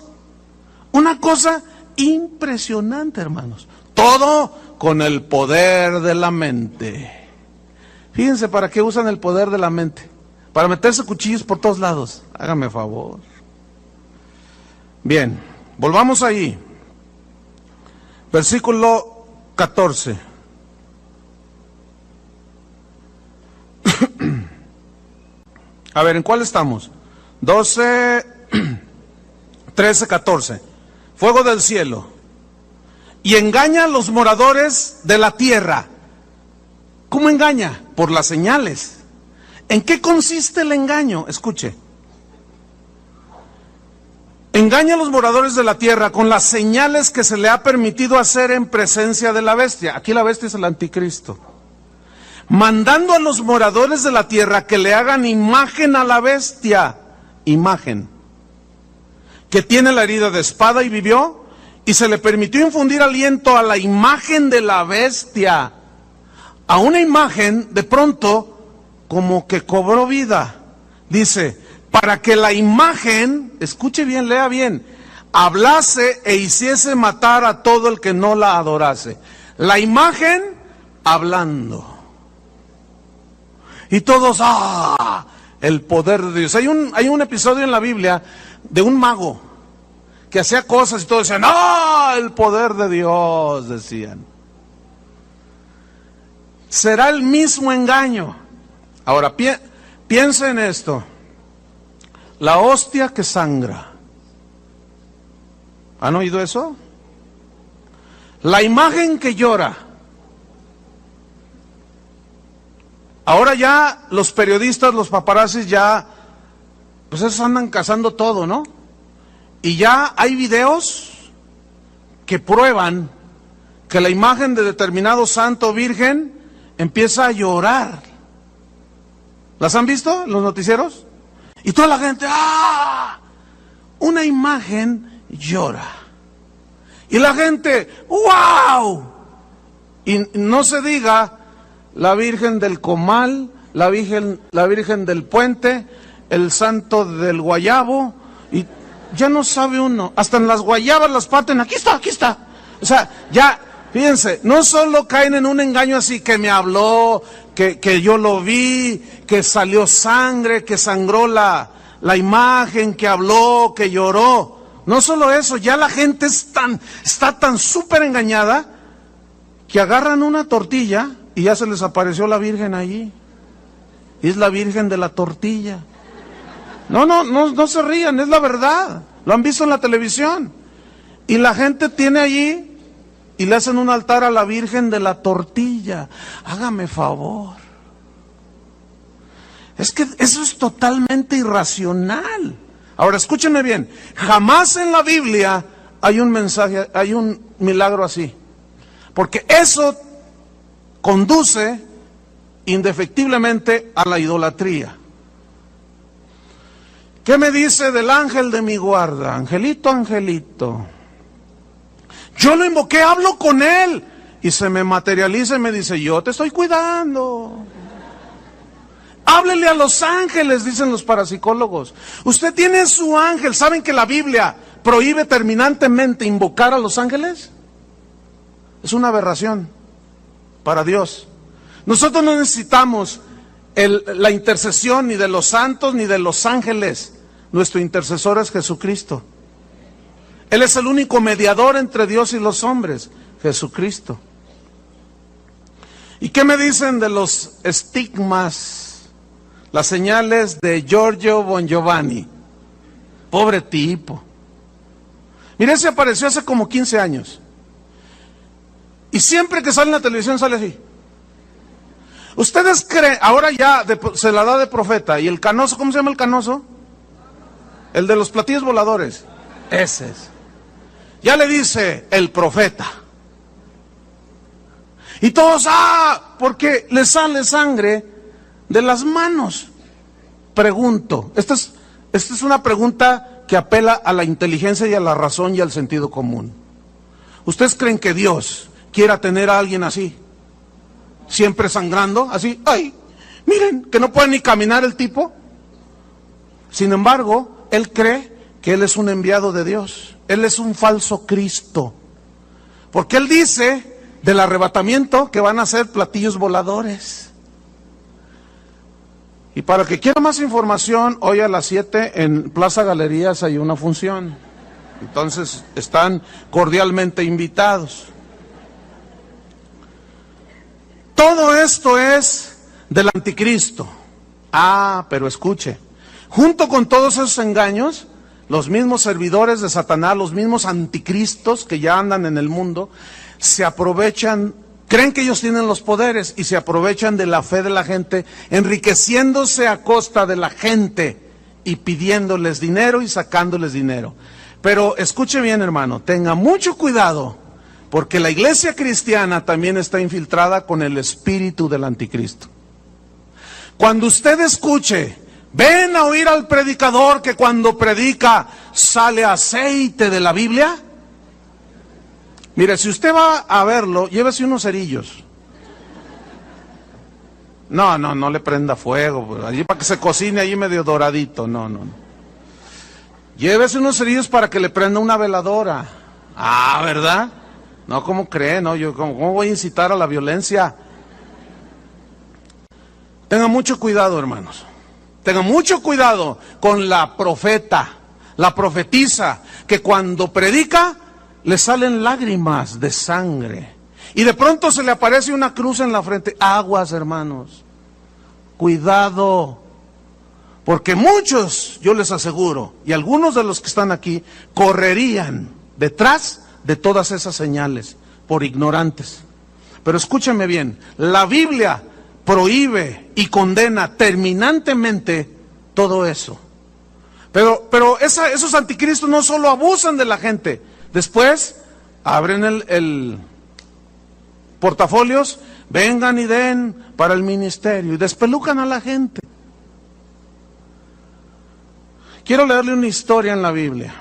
una cosa impresionante, hermanos. Todo con el poder de la mente. Fíjense para qué usan el poder de la mente. Para meterse cuchillos por todos lados. Hágame favor. Bien, volvamos ahí. Versículo 14. A ver, ¿en cuál estamos? 12, 13, 14. Fuego del cielo. Y engaña a los moradores de la tierra. ¿Cómo engaña? Por las señales. ¿En qué consiste el engaño? Escuche. Engaña a los moradores de la tierra con las señales que se le ha permitido hacer en presencia de la bestia. Aquí la bestia es el anticristo. Mandando a los moradores de la tierra que le hagan imagen a la bestia. Imagen. Que tiene la herida de espada y vivió. Y se le permitió infundir aliento a la imagen de la bestia. A una imagen, de pronto, como que cobró vida. Dice, para que la imagen, escuche bien, lea bien, hablase e hiciese matar a todo el que no la adorase. La imagen, hablando. Y todos, el poder de Dios. Hay un episodio en la Biblia de un mago que hacía cosas y todos decían, el poder de Dios, decían. Será el mismo engaño. Ahora, piensa en esto. La hostia que sangra. ¿Han oído eso? La imagen que llora. Ahora ya los periodistas, los paparazzis ya, pues esos andan cazando todo, ¿no? Y ya hay videos que prueban que la imagen de determinado santo virgen empieza a llorar. ¿Las han visto en los noticieros? Y toda la gente, una imagen llora. Y la gente, ¡wow! Y no se diga la Virgen del Comal, la Virgen del Puente, el Santo del Guayabo, y ya no sabe uno, hasta en las guayabas las parten, aquí está, aquí está. O sea, ya, fíjense, no solo caen en un engaño así, que me habló, que yo lo vi, que salió sangre, que sangró la imagen, que habló, que lloró. No solo eso, ya la gente está tan súper engañada que agarran una tortilla y ya se les apareció la Virgen allí. Y es la Virgen de la tortilla. No se rían, es la verdad. Lo han visto en la televisión. Y la gente tiene allí y le hacen un altar a la Virgen de la tortilla. Hágame favor. Es que eso es totalmente irracional. Ahora escúchenme bien, jamás en la Biblia hay un mensaje, hay un milagro así. Porque eso conduce indefectiblemente a la idolatría. ¿Qué me dice del ángel de mi guarda? Angelito, angelito. Yo lo invoqué, hablo con él y se me materializa y me dice, yo te estoy cuidando. Háblele a los ángeles, dicen los parapsicólogos. Usted tiene su ángel. ¿Saben que la Biblia prohíbe terminantemente invocar a los ángeles? Es una aberración para Dios. Nosotros no necesitamos la intercesión ni de los santos ni de los ángeles. Nuestro intercesor es Jesucristo. Él es el único mediador entre Dios y los hombres, Jesucristo. ¿Y qué me dicen de los estigmas? Las señales de Giorgio Bon Giovanni. Pobre tipo. Mire, se apareció hace como 15 años. Y siempre que sale en la televisión sale así. ¿Ustedes creen? Ahora ya se la da de profeta. ¿Y el canoso? ¿Cómo se llama el canoso? El de los platillos voladores. Ese es. Ya le dice el profeta. Y todos, porque le sale sangre de las manos. Pregunto, esta es una pregunta que apela a la inteligencia y a la razón y al sentido común. ¿Ustedes creen que Dios quiera tener a alguien así? Siempre sangrando, así, ay, miren, que no puede ni caminar el tipo. Sin embargo, él cree que él es un enviado de Dios. Él es un falso Cristo. Porque él dice del arrebatamiento que van a ser platillos voladores. Y para el que quiera más información, hoy a las 7 en Plaza Galerías hay una función. Entonces están cordialmente invitados. Todo esto es del anticristo. Pero escuche, junto con todos esos engaños, los mismos servidores de Satanás, los mismos anticristos que ya andan en el mundo, se aprovechan, creen que ellos tienen los poderes y se aprovechan de la fe de la gente, enriqueciéndose a costa de la gente y pidiéndoles dinero y sacándoles dinero. Pero escuche bien, hermano, tenga mucho cuidado, porque la iglesia cristiana también está infiltrada con el espíritu del anticristo. Cuando usted escuche, ven a oír al predicador que cuando predica sale aceite de la Biblia. Mire, si usted va a verlo, llévese unos cerillos. No le prenda fuego, allí para que se cocine allí medio doradito, no. Llévese unos cerillos para que le prenda una veladora. ¿Verdad? No, ¿cómo cree? No, yo ¿cómo voy a incitar a la violencia? Tengan mucho cuidado, hermanos. Tengan mucho cuidado con la profeta, la profetisa, que cuando predica le salen lágrimas de sangre. Y de pronto se le aparece una cruz en la frente. Aguas, hermanos. Cuidado. Porque muchos, yo les aseguro, y algunos de los que están aquí, correrían detrás de todas esas señales por ignorantes. Pero escúcheme bien, la Biblia prohíbe y condena terminantemente todo eso. Pero esos anticristos no solo abusan de la gente, después abren el portafolios, vengan y den para el ministerio y despelucan a la gente. Quiero leerle una historia en la Biblia.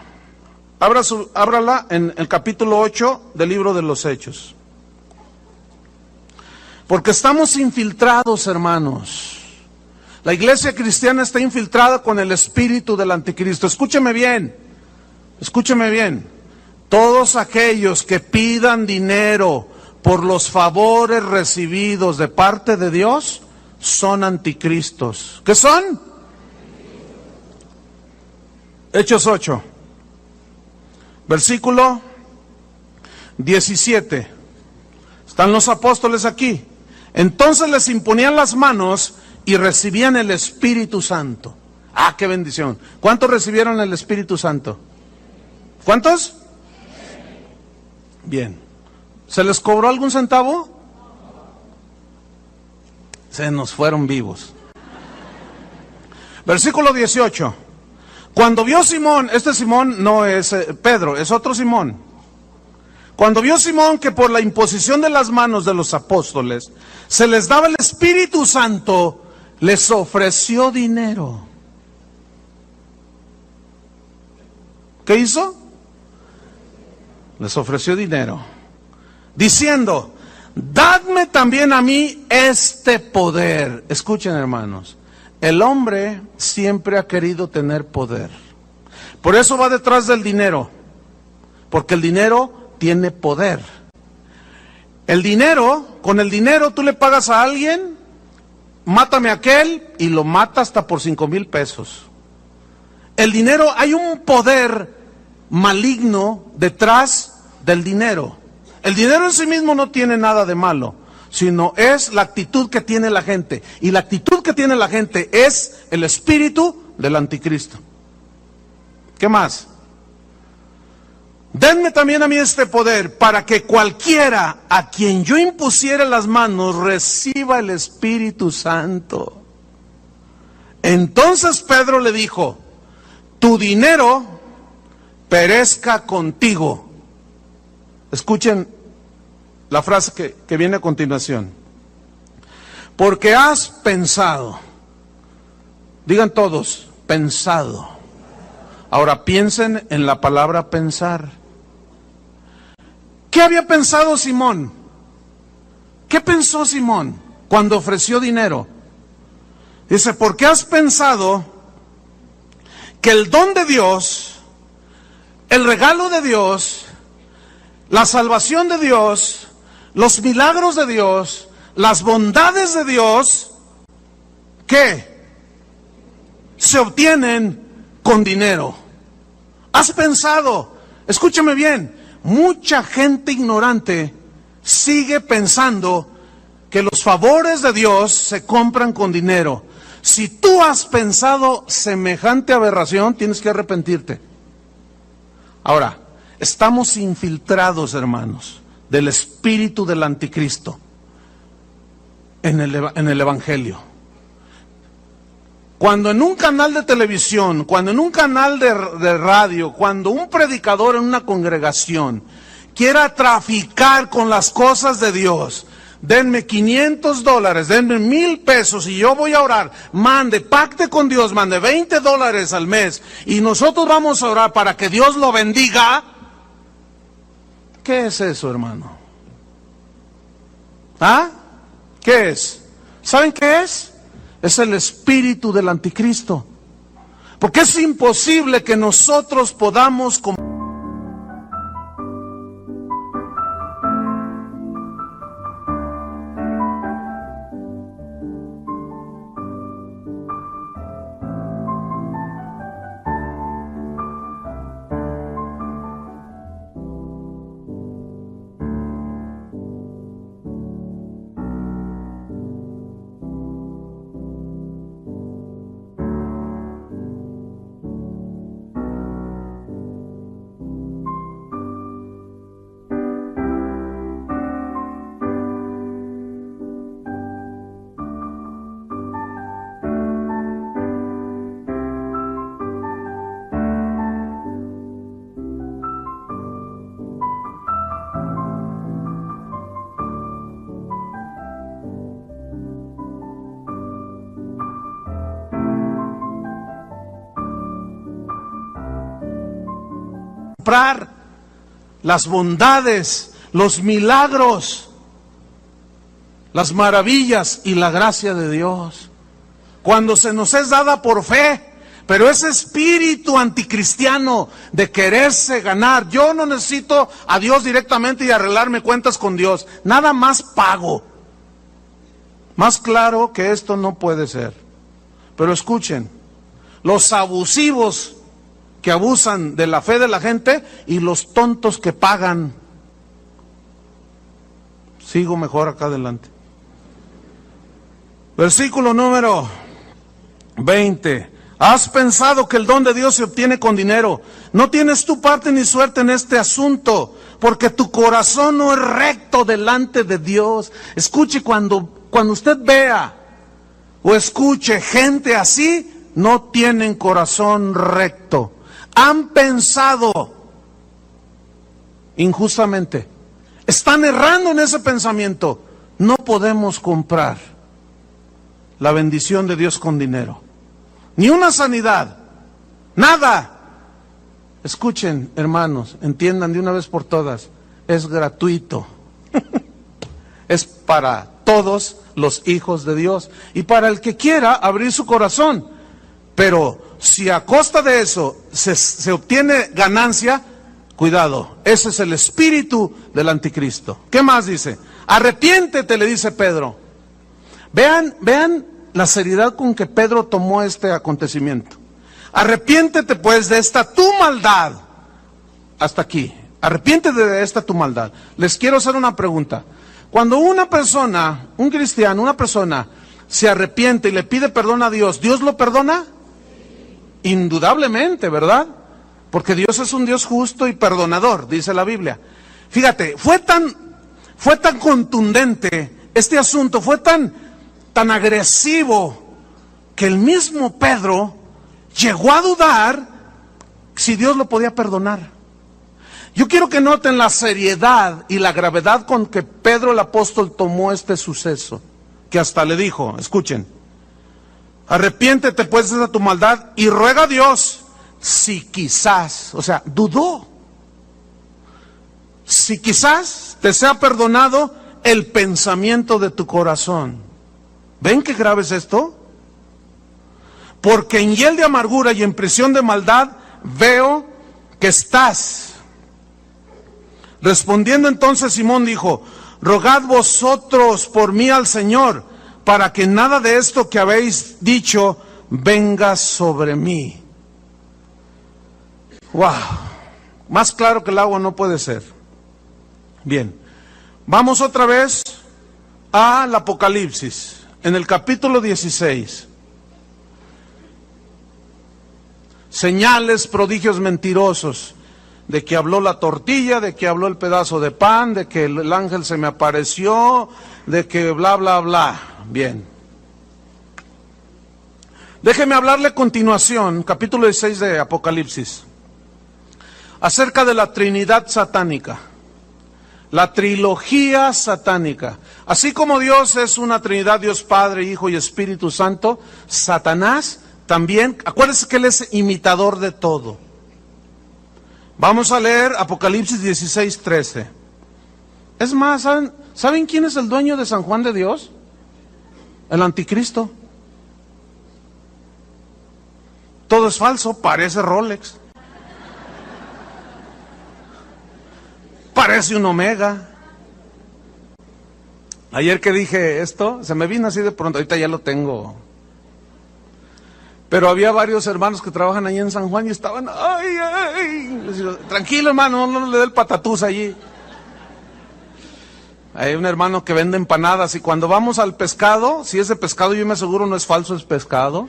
Ábrala en el capítulo 8 del libro de los Hechos. Porque estamos infiltrados, hermanos. La iglesia cristiana está infiltrada con el espíritu del anticristo. Escúcheme bien. escúcheme bien, todos aquellos que pidan dinero por los favores recibidos de parte de Dios son anticristos. ¿Qué son? Hechos 8, versículo 17. Están los apóstoles aquí. Entonces les imponían las manos y recibían el Espíritu Santo. ¡Ah, qué bendición! ¿Cuántos recibieron el Espíritu Santo? ¿Cuántos? Bien. ¿Se les cobró algún centavo? Se nos fueron vivos. Versículo 18. Cuando vio Simón, este Simón no es Pedro, es otro Simón. Cuando vio Simón que por la imposición de las manos de los apóstoles se les daba el Espíritu Santo, les ofreció dinero. ¿Qué hizo? Les ofreció dinero, diciendo, dadme también a mí este poder. Escuchen, hermanos, el hombre siempre ha querido tener poder. Por eso va detrás del dinero, porque el dinero tiene poder. El dinero, con el dinero tú le pagas a alguien, mátame a aquel, y lo mata hasta por 5,000 pesos. El dinero, hay un poder maligno detrás del dinero. El dinero en sí mismo no tiene nada de malo, sino es la actitud que tiene la gente. Y la actitud que tiene la gente es el espíritu del anticristo. ¿Qué más? Denme también a mí este poder para que cualquiera a quien yo impusiera las manos reciba el Espíritu Santo. Entonces Pedro le dijo, tu dinero perezca contigo. Escuchen la frase que viene a continuación. Porque has pensado, digan todos, pensado. Ahora piensen en la palabra pensar. ¿Qué había pensado Simón? ¿Qué pensó Simón cuando ofreció dinero? Dice, porque has pensado que el don de Dios, el regalo de Dios, la salvación de Dios, los milagros de Dios, las bondades de Dios, ¿qué? Se obtienen con dinero. Has pensado, escúchame bien, mucha gente ignorante sigue pensando que los favores de Dios se compran con dinero. Si tú has pensado semejante aberración, tienes que arrepentirte. Ahora, estamos infiltrados, hermanos, del espíritu del anticristo en el Evangelio. Cuando en un canal de televisión, cuando en un canal de radio, cuando un predicador en una congregación quiera traficar con las cosas de Dios, denme $500, denme 1,000 pesos y yo voy a orar, mande, pacte con Dios, mande $20 al mes y nosotros vamos a orar para que Dios lo bendiga. ¿Qué es eso, hermano? ¿Ah? ¿Qué es? ¿Saben qué es? Es el espíritu del anticristo. Porque es imposible que nosotros podamos comprar las bondades, los milagros, las maravillas y la gracia de Dios, cuando se nos es dada por fe, Pero ese espíritu anticristiano de quererse ganar, yo no necesito a Dios directamente y arreglarme cuentas con Dios, nada más pago. Más claro que esto no puede ser. Pero escuchen, los abusivos que abusan de la fe de la gente y los tontos que pagan. Sigo mejor acá adelante. Versículo número 20. ¿Has pensado que el don de Dios se obtiene con dinero? No tienes tu parte ni suerte en este asunto, porque tu corazón no es recto delante de Dios. Escuche, cuando usted vea o escuche gente así, no tienen corazón recto. Han pensado injustamente. Están errando en ese pensamiento. No podemos comprar la bendición de Dios con dinero. Ni una sanidad, nada. Escuchen, hermanos, entiendan de una vez por todas, es gratuito. Es para todos los hijos de Dios y para el que quiera abrir su corazón. Pero si a costa de eso se obtiene ganancia, cuidado, ese es el espíritu del anticristo. ¿Qué más dice? Arrepiéntete, le dice Pedro. Vean la seriedad con que Pedro tomó este acontecimiento. Arrepiéntete pues de esta tu maldad. Hasta aquí. Arrepiéntete de esta tu maldad. Les quiero hacer una pregunta. Cuando una persona, un cristiano, una persona se arrepiente y le pide perdón a Dios, ¿Dios lo perdona? Indudablemente, ¿verdad? Porque Dios es un Dios justo y perdonador, dice la Biblia. Fíjate, fue tan contundente este asunto, fue tan agresivo, que el mismo Pedro llegó a dudar si Dios lo podía perdonar. Yo quiero que noten la seriedad y la gravedad con que Pedro el apóstol tomó este suceso, que hasta le dijo, escuchen, arrepiéntete pues de tu maldad y ruega a Dios si quizás, o sea, dudó, si quizás te sea perdonado el pensamiento de tu corazón. ¿Ven qué grave es esto? Porque en hiel de amargura y en prisión de maldad veo que estás. Respondiendo entonces Simón dijo, rogad vosotros por mí al Señor, para que nada de esto que habéis dicho venga sobre mí. ¡Wow! Más claro que el agua no puede ser. Bien, vamos otra vez al Apocalipsis. En el capítulo 16, señales, prodigios mentirosos, de que habló la tortilla, de que habló el pedazo de pan, de que el ángel se me apareció, de que bla, bla, bla. Bien. Déjeme hablarle a continuación, capítulo 16 de Apocalipsis, acerca de la Trinidad satánica. La trilogía satánica. Así como Dios es una Trinidad, Dios Padre, Hijo y Espíritu Santo, Satanás también, acuérdense que él es imitador de todo. Vamos a leer Apocalipsis 16:13. Es más, ¿saben quién es el dueño de San Juan de Dios? El anticristo. Todo es falso, parece Rolex. Parece un Omega. Ayer que dije esto, se me vino así de pronto, ahorita ya lo tengo. Pero había varios hermanos que trabajan ahí en San Juan y estaban, les digo, tranquilo hermano, no le dé el patatús allí. Hay un hermano que vende empanadas y cuando vamos al pescado, si ese pescado yo me aseguro no es falso, es pescado.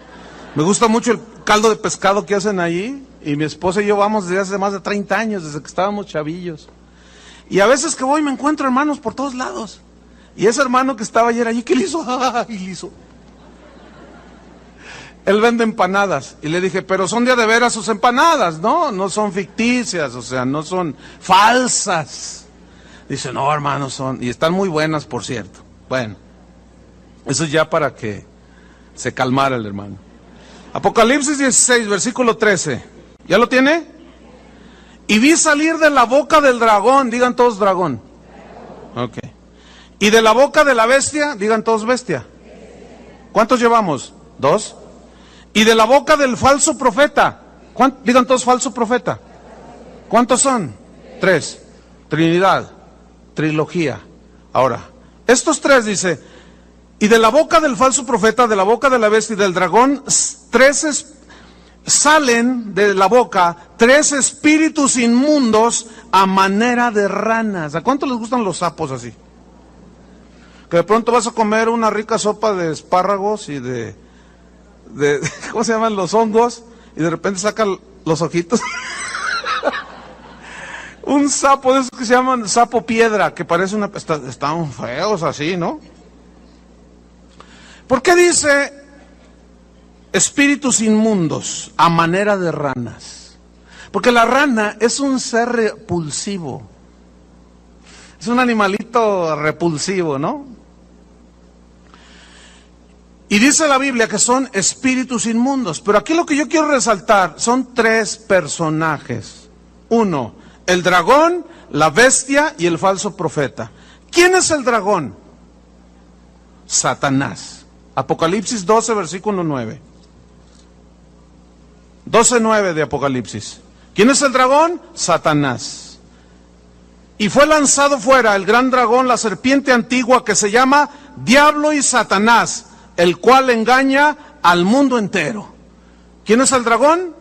Me gusta mucho el caldo de pescado que hacen allí y mi esposa y yo vamos desde hace más de 30 años, desde que estábamos chavillos. Y a veces que voy me encuentro hermanos por todos lados. Y ese hermano que estaba ayer allí, ¿qué le hizo? ¡Ay, le hizo! Él vende empanadas. Y le dije, pero son de veras sus empanadas, ¿no? No son ficticias, o sea, no son falsas. Dice, no, hermano, son... Y están muy buenas, por cierto. Bueno, eso ya para que se calmara el hermano. Apocalipsis 16, versículo 13. ¿Ya lo tiene? Y vi salir de la boca del dragón, digan todos dragón. Ok. Y de la boca de la bestia, digan todos bestia. ¿Cuántos llevamos? 2. Y de la boca del falso profeta. Digan todos falso profeta. ¿Cuántos son? 3. Trinidad, trilogía. Ahora, estos 3 dice, y de la boca del falso profeta, de la boca de la bestia y del dragón, salen de la boca 3 espíritus inmundos a manera de ranas. ¿A cuánto les gustan los sapos así? Que de pronto vas a comer una rica sopa de espárragos y de ¿cómo se llaman? Los hongos, y de repente sacan los ojitos. Un sapo de esos que se llaman sapo piedra, que parece están feos así, ¿no? ¿Por qué dice espíritus inmundos a manera de ranas? Porque la rana es un ser repulsivo. Es un animalito repulsivo, ¿no? Y dice la Biblia que son espíritus inmundos. Pero aquí lo que yo quiero resaltar son 3 personajes. 1, el dragón, la bestia y el falso profeta. ¿Quién es el dragón? Satanás. Apocalipsis 12, versículo 9. 12:9 de Apocalipsis. ¿Quién es el dragón? Satanás. Y fue lanzado fuera el gran dragón, la serpiente antigua, que se llama Diablo y Satanás, el cual engaña al mundo entero. ¿Quién es el dragón?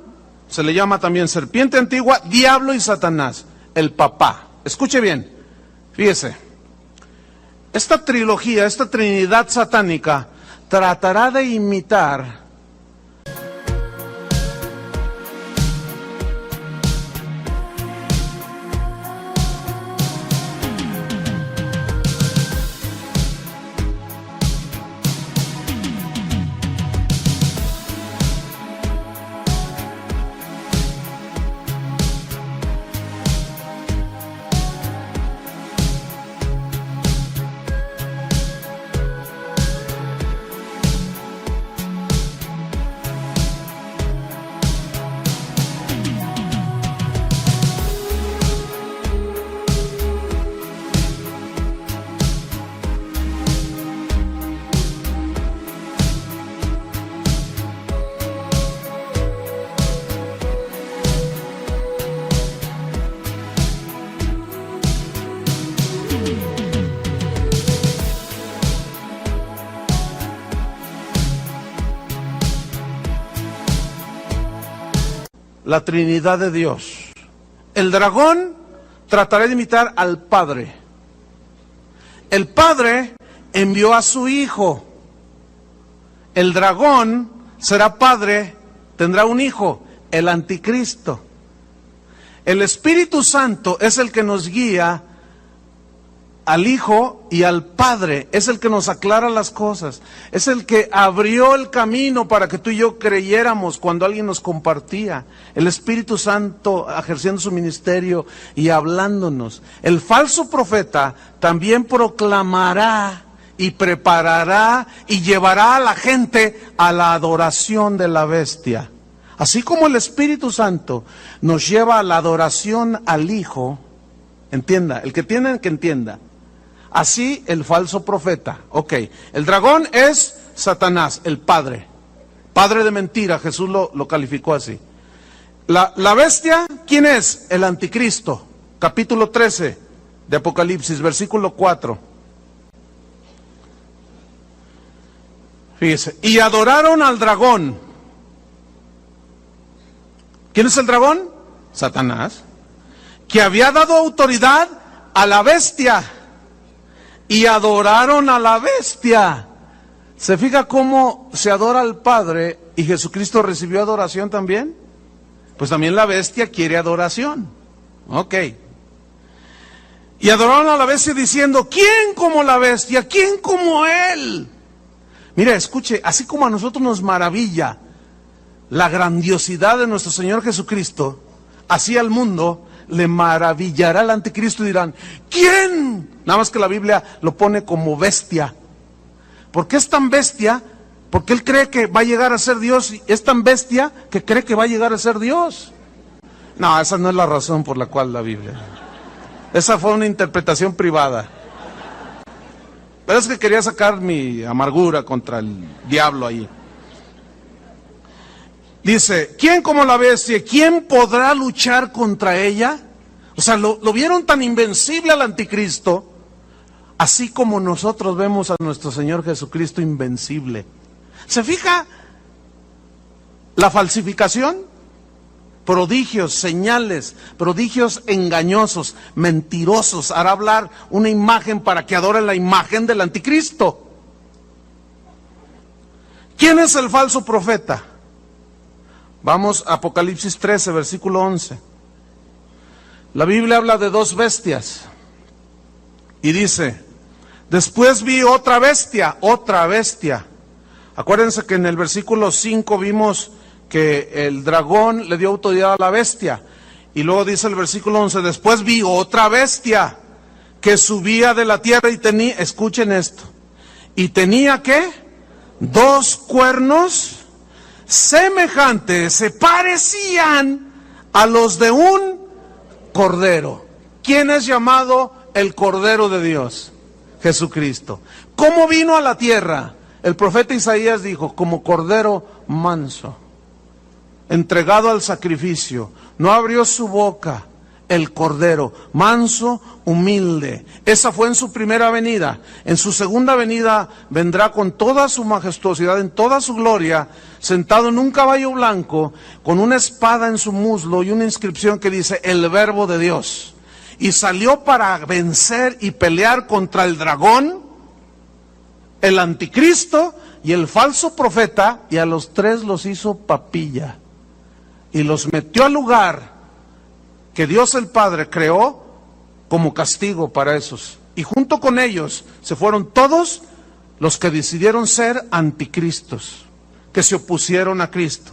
Se le llama también serpiente antigua, Diablo y Satanás, el papá. Escuche bien, fíjese. Esta trilogía, esta trinidad satánica, tratará de imitar la Trinidad de Dios. El dragón tratará de imitar al Padre. El Padre envió a su Hijo. El dragón será padre, tendrá un hijo, el anticristo. El Espíritu Santo es el que nos guía al Hijo y al Padre, es el que nos aclara las cosas, es el que abrió el camino para que tú y yo creyéramos cuando alguien nos compartía. El Espíritu Santo ejerciendo su ministerio y hablándonos. El falso profeta también proclamará y preparará y llevará a la gente a la adoración de la bestia. Así como el Espíritu Santo nos lleva a la adoración al Hijo, entienda, el que tiene que entienda. Así el falso profeta. Ok, el dragón es Satanás, el padre. Padre de mentira, Jesús lo calificó así. La bestia, ¿quién es? El anticristo. Capítulo 13 de Apocalipsis, versículo 4. Fíjese, y adoraron al dragón. ¿Quién es el dragón? Satanás. Que había dado autoridad a la bestia. Y adoraron a la bestia. ¿Se fija cómo se adora al Padre y Jesucristo recibió adoración también? Pues también la bestia quiere adoración. Ok. Y adoraron a la bestia diciendo, ¿quién como la bestia? ¿Quién como él? Mira, escuche, así como a nosotros nos maravilla la grandiosidad de nuestro Señor Jesucristo, así al mundo le maravillará el anticristo y dirán, ¿quién? Nada más que la Biblia lo pone como bestia. ¿Por qué es tan bestia? Porque él cree que va a llegar a ser Dios y es tan bestia que cree que va a llegar a ser Dios. No, esa no es la razón por la cual la Biblia. Esa fue una interpretación privada. Pero es que quería sacar mi amargura contra el diablo ahí. Dice, ¿quién como la bestia? ¿Quién podrá luchar contra ella? O sea, lo vieron tan invencible al anticristo, así como nosotros vemos a nuestro Señor Jesucristo invencible. ¿Se fija la falsificación? Prodigios, señales, prodigios engañosos, mentirosos. Hará hablar una imagen para que adoren la imagen del anticristo. ¿Quién es el falso profeta? Vamos a Apocalipsis 13, versículo 11. La Biblia habla de dos bestias. Y dice, después vi otra bestia, otra bestia. Acuérdense que en el versículo 5 vimos que el dragón le dio autoridad a la bestia. Y luego dice el versículo 11, después vi otra bestia que subía de la tierra y tenía, escuchen esto, y tenía ¿qué? 2 cuernos semejantes, se parecían a los de un cordero. ¿Quién es llamado el Cordero de Dios? Jesucristo. ¿Cómo vino a la tierra? El profeta Isaías dijo, como cordero manso, entregado al sacrificio, no abrió su boca. El cordero, manso, humilde. Esa fue en su primera venida. En su segunda venida vendrá con toda su majestuosidad, en toda su gloria, sentado en un caballo blanco, con una espada en su muslo y una inscripción que dice, el Verbo de Dios. Y salió para vencer y pelear contra el dragón, el anticristo y el falso profeta, y a los 3 los hizo papilla. Y los metió al lugar que Dios el Padre creó como castigo para esos. Y junto con ellos se fueron todos los que decidieron ser anticristos, que se opusieron a Cristo.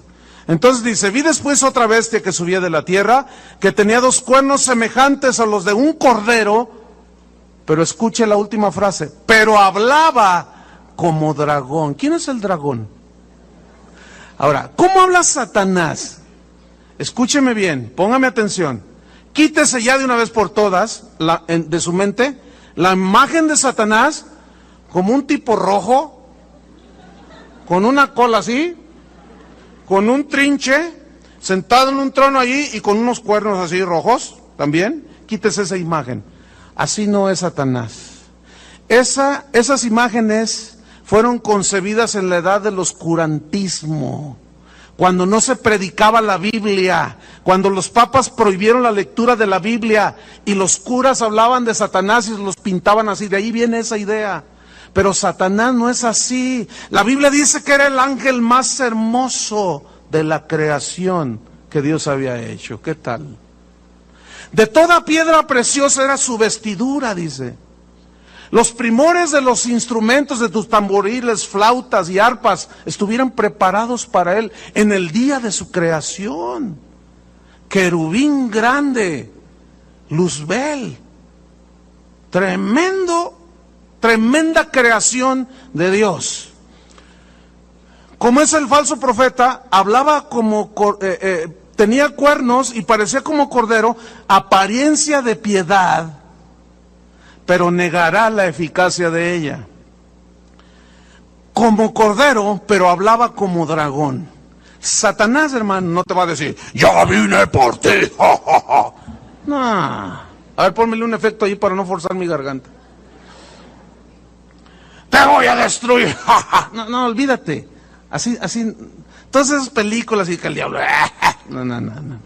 Entonces dice, vi después otra bestia que subía de la tierra, que tenía 2 cuernos semejantes a los de un cordero, pero escuche la última frase, pero hablaba como dragón. ¿Quién es el dragón? Ahora, ¿cómo habla Satanás? Escúcheme bien, póngame atención. Quítese ya de una vez por todas de su mente la imagen de Satanás como un tipo rojo, con una cola así, con un trinche, sentado en un trono allí y con unos cuernos así rojos también. Quítese esa imagen. Así no es Satanás. Esas imágenes fueron concebidas en la edad del oscurantismo, cuando no se predicaba la Biblia, cuando los papas prohibieron la lectura de la Biblia y los curas hablaban de Satanás y los pintaban así. De ahí viene esa idea. Pero Satanás no es así. La Biblia dice que era el ángel más hermoso de la creación que Dios había hecho. ¿Qué tal? De toda piedra preciosa era su vestidura, dice. Los primores de los instrumentos de tus tamboriles, flautas y arpas estuvieran preparados para él en el día de su creación. Querubín grande, Luzbel, tremenda creación de Dios. Como es el falso profeta, hablaba como, tenía cuernos y parecía como cordero, apariencia de piedad, pero negará la eficacia de ella. Como cordero, pero hablaba como dragón. Satanás, hermano, no te va a decir, ya vine por ti, ja, ja, ja. No. A ver, pónmele un efecto ahí para no forzar mi garganta. Te voy a destruir, ja, ja. No, olvídate. Así, todas esas películas y que el diablo, no.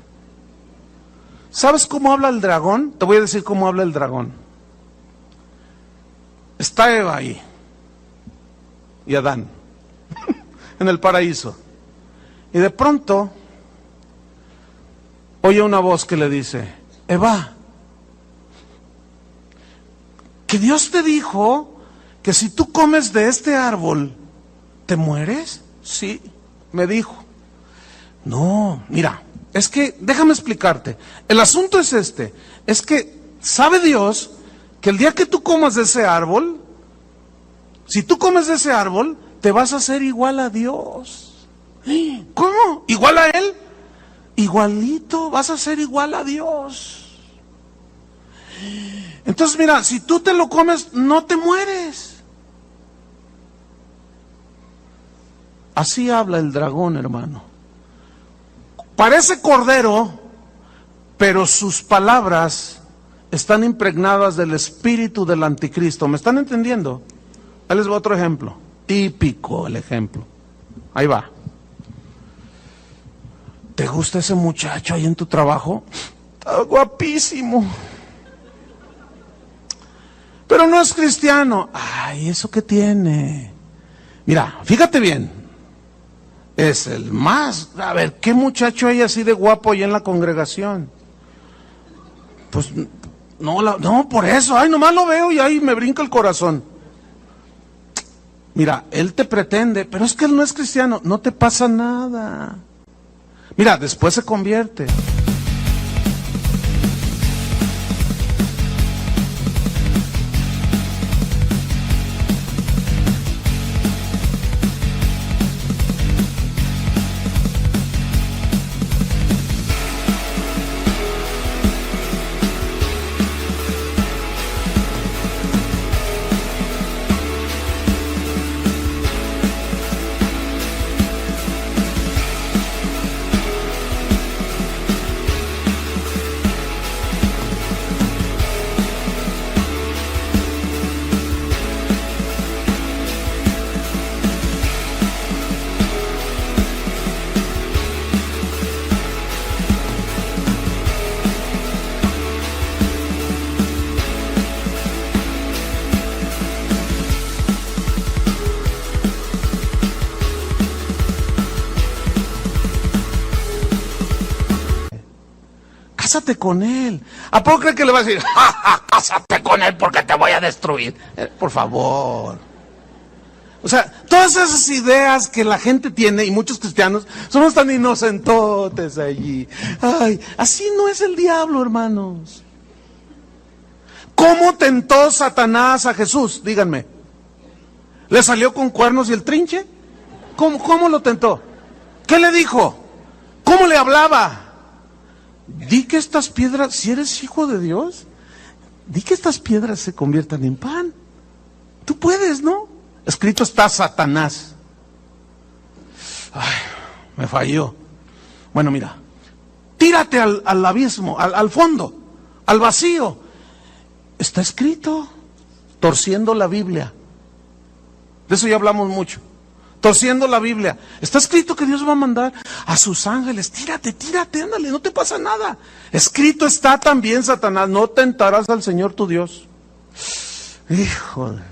¿Sabes cómo habla el dragón? Te voy a decir cómo habla el dragón. Está Eva ahí y Adán en el paraíso, y de pronto oye una voz que le dice, Eva, que Dios te dijo que si tú comes de este árbol ¿te mueres? Sí, me dijo. No, mira, es que déjame explicarte. El asunto es es que sabe Dios que el día que tú comas de ese árbol, si tú comes de ese árbol, te vas a hacer igual a Dios. ¿Cómo? ¿Igual a Él? Igualito, vas a ser igual a Dios. Entonces mira, si tú te lo comes, no te mueres. Así habla el dragón, hermano. Parece cordero, pero sus palabras están impregnadas del espíritu del anticristo. ¿Me están entendiendo? Ahí les voy a otro ejemplo. Típico el ejemplo. Ahí va. ¿Te gusta ese muchacho ahí en tu trabajo? Está guapísimo. Pero no es cristiano. Ay, ¿eso qué tiene? Mira, fíjate bien. Es el más... A ver, ¿qué muchacho hay así de guapo ahí en la congregación? Pues no, por eso. Ay, nomás lo veo y ahí me brinca el corazón. Mira, él te pretende, pero es que él no es cristiano. No te pasa nada. Mira, después se convierte. Cásate con él. ¿A poco cree que le va a decir, ja, ja, cásate con él porque te voy a destruir? Por favor. O sea, todas esas ideas que la gente tiene, y muchos cristianos, somos tan inocentotes allí. Ay, así no es el diablo, hermanos. ¿Cómo tentó Satanás a Jesús? Díganme. ¿Le salió con cuernos y el trinche? ¿Cómo lo tentó? ¿Qué le dijo? ¿Cómo le hablaba? Di que estas piedras, si eres hijo de Dios, di que estas piedras se conviertan en pan. Tú puedes, ¿no? Escrito está Satanás. Ay, me falló. Bueno, mira, tírate al abismo, al fondo, al vacío. Está escrito, torciendo la Biblia. De eso ya hablamos mucho. Torciendo la Biblia. Está escrito que Dios va a mandar a sus ángeles. Tírate, ándale, no te pasa nada. Escrito está también, Satanás, no tentarás al Señor tu Dios. Híjole.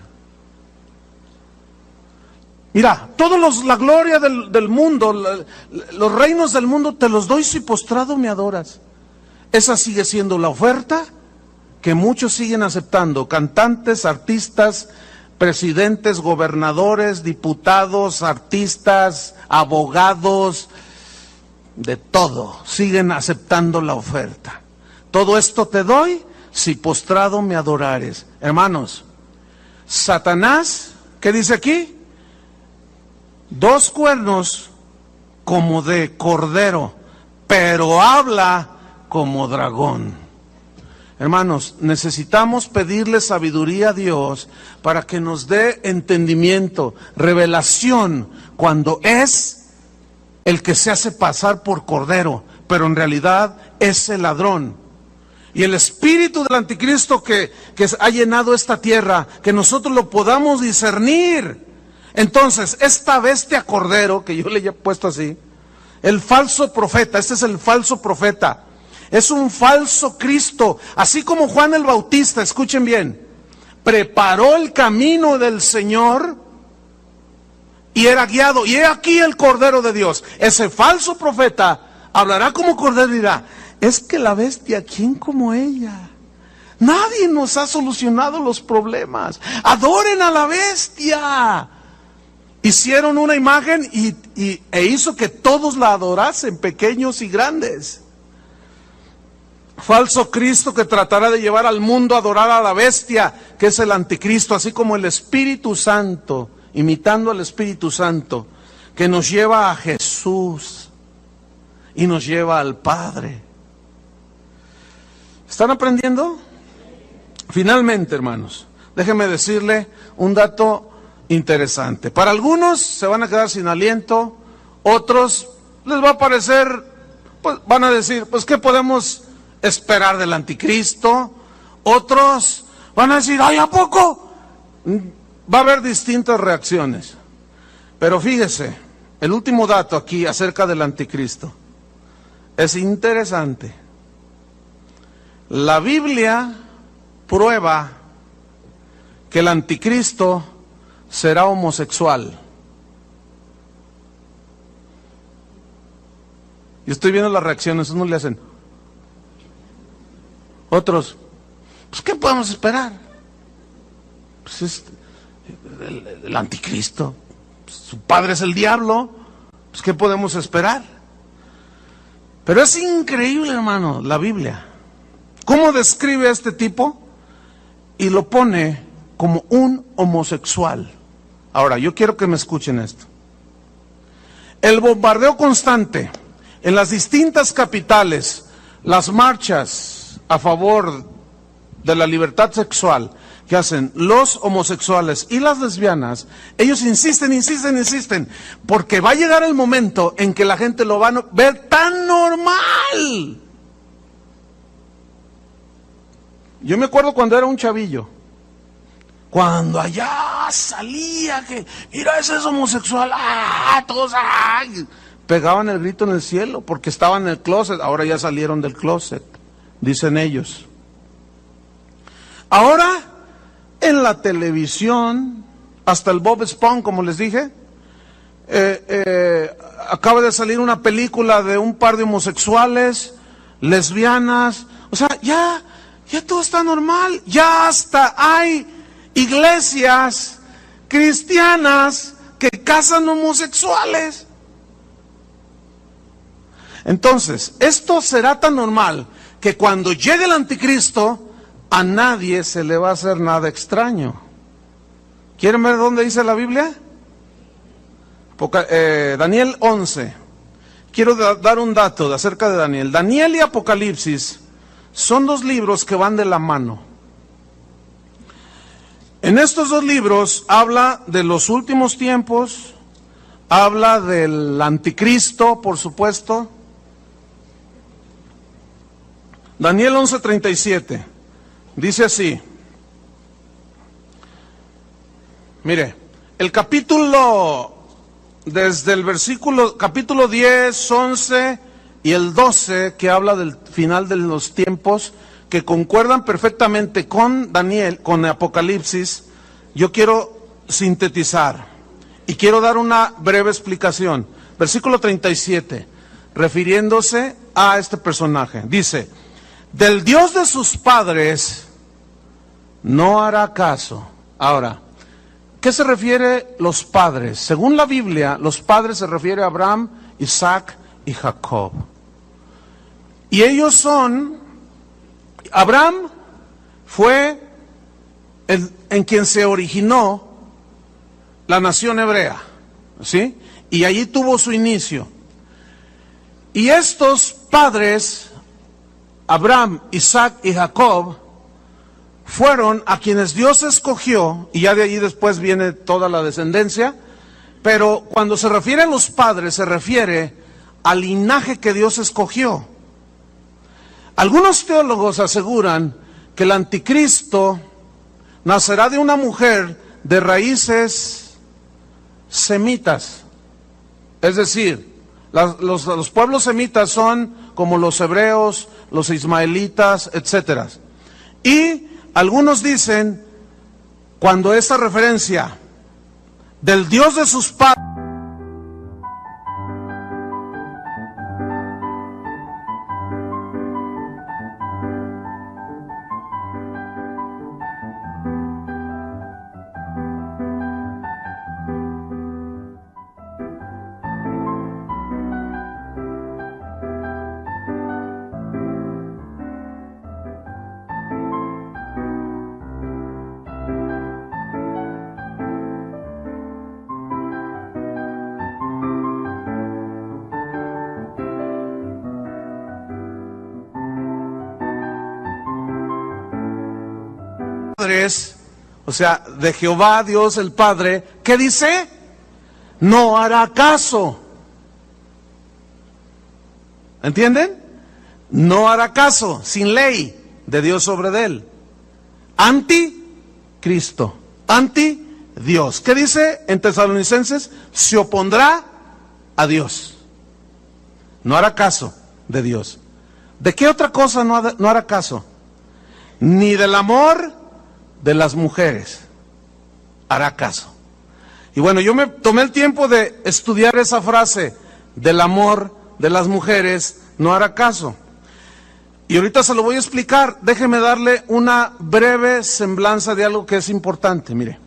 Mira, la gloria del mundo, los reinos del mundo te los doy si postrado me adoras. Esa sigue siendo la oferta que muchos siguen aceptando. Cantantes, artistas, presidentes, gobernadores, diputados, artistas, abogados, de todo, siguen aceptando la oferta. Todo esto te doy si postrado me adorares. Hermanos, Satanás, ¿qué dice aquí? 2 cuernos como de cordero, pero habla como dragón. Hermanos, necesitamos pedirle sabiduría a Dios para que nos dé entendimiento, revelación, cuando es el que se hace pasar por cordero, pero en realidad es el ladrón. Y el espíritu del anticristo que ha llenado esta tierra, que nosotros lo podamos discernir. Entonces, esta bestia cordero, que yo le he puesto así, el falso profeta, este es el falso profeta. Es un falso Cristo, así como Juan el Bautista, escuchen bien, preparó el camino del Señor y era guiado. Y he aquí el Cordero de Dios. Ese falso profeta hablará como cordero y dirá, es que la bestia, ¿quién como ella? Nadie nos ha solucionado los problemas. Adoren a la bestia. Hicieron una imagen e hizo que todos la adorasen, pequeños y grandes. Falso Cristo que tratará de llevar al mundo a adorar a la bestia, que es el anticristo, así como el Espíritu Santo, imitando al Espíritu Santo, que nos lleva a Jesús y nos lleva al Padre. ¿Están aprendiendo? Finalmente, hermanos, déjenme decirle un dato interesante. Para algunos se van a quedar sin aliento, otros les va a parecer pues van a decir, pues ¿qué podemos esperar del anticristo? Otros van a decir, ay, ¿a poco? Va a haber distintas reacciones. Pero fíjese, el último dato aquí acerca del anticristo es interesante. La Biblia prueba que el anticristo será homosexual. Y estoy viendo las reacciones, unos le hacen. Otros, pues ¿qué podemos esperar? Pues es el anticristo, su padre es el diablo, pues ¿qué podemos esperar? Pero es increíble, hermano, la Biblia. ¿Cómo describe a este tipo? Y lo pone como un homosexual. Ahora, yo quiero que me escuchen esto. El bombardeo constante en las distintas capitales, las marchas a favor de la libertad sexual que hacen los homosexuales y las lesbianas, ellos insisten, porque va a llegar el momento en que la gente lo va a ver tan normal. Yo me acuerdo cuando era un chavillo, cuando allá salía que, mira, ese es homosexual, todos, pegaban el grito en el cielo, porque estaban en el closet, ahora ya salieron del closet, dicen ellos. Ahora, en la televisión, hasta el Bob Esponja, como les dije, acaba de salir una película de un par de homosexuales, lesbianas, o sea, ya todo está normal, ya hasta hay iglesias cristianas que casan homosexuales. Entonces, esto será tan normal que cuando llegue el anticristo, a nadie se le va a hacer nada extraño. ¿Quieren ver dónde dice la Biblia? Daniel 11. Quiero dar un dato acerca de Daniel. Daniel y Apocalipsis son dos libros que van de la mano. En estos dos libros habla de los últimos tiempos, habla del anticristo, por supuesto. Daniel 11:37 dice así. Mire, el capítulo, desde el capítulo 10, 11 y el 12, que habla del final de los tiempos, que concuerdan perfectamente con Daniel, con Apocalipsis, yo quiero sintetizar y quiero dar una breve explicación. Versículo 37, refiriéndose a este personaje, dice: del Dios de sus padres no hará caso. Ahora, ¿qué se refiere los padres? Según la Biblia, los padres se refiere a Abraham, Isaac y Jacob. Y ellos son, Abraham fue en quien se originó la nación hebrea, ¿sí? Y allí tuvo su inicio. Y estos padres, Abraham, Isaac y Jacob, fueron a quienes Dios escogió, y ya de allí después viene toda la descendencia, pero cuando se refiere a los padres, se refiere al linaje que Dios escogió. Algunos teólogos aseguran que el anticristo nacerá de una mujer de raíces semitas, es decir, los pueblos semitas son como los hebreos, los ismaelitas, etcétera. Y algunos dicen, cuando esta referencia del Dios de sus padres, o sea, de Jehová Dios el Padre, ¿qué dice? No hará caso. ¿Entienden? No hará caso, sin ley de Dios sobre él. Anticristo, anti Dios. ¿Qué dice en Tesalonicenses? Se opondrá a Dios. No hará caso de Dios. ¿De qué otra cosa no hará caso? Ni del amor de las mujeres hará caso. Y bueno, yo me tomé el tiempo de estudiar esa frase, del amor de las mujeres no hará caso. Y ahorita se lo voy a explicar. Déjeme darle una breve semblanza de algo que es importante. Mire,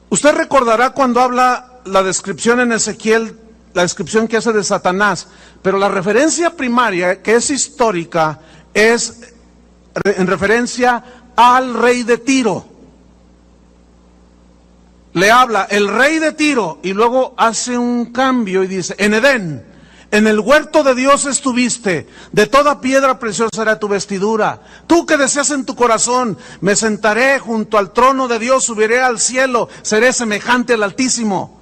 usted recordará cuando habla la descripción en Ezequiel, la descripción que hace de Satanás, pero la referencia primaria, que es histórica, es en referencia al rey de Tiro. Le habla el rey de Tiro y luego hace un cambio y dice: en Edén, en el huerto de Dios estuviste, de toda piedra preciosa era tu vestidura. Tú que deseas en tu corazón, me sentaré junto al trono de Dios, subiré al cielo, seré semejante al Altísimo.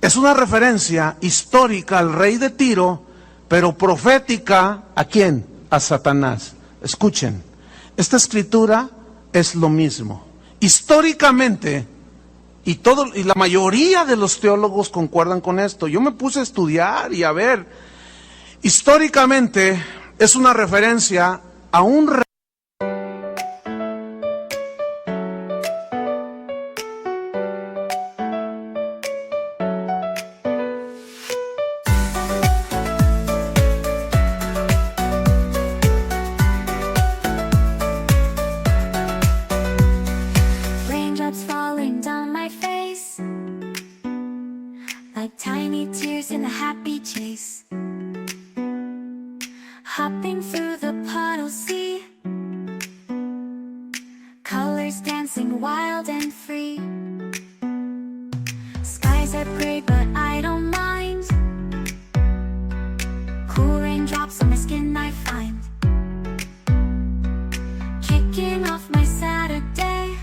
Es una referencia histórica al rey de Tiro, pero profética, ¿a quién? A Satanás. Escuchen, esta escritura es lo mismo. Históricamente, y la mayoría de los teólogos concuerdan con esto. Yo me puse a estudiar y a ver. Históricamente es una referencia a un rey. Like tiny tears in a happy chase, hopping through the puddle sea, colors dancing wild and free. Skies are gray but I don't mind, cool raindrops on my skin I find, kicking off my Saturday,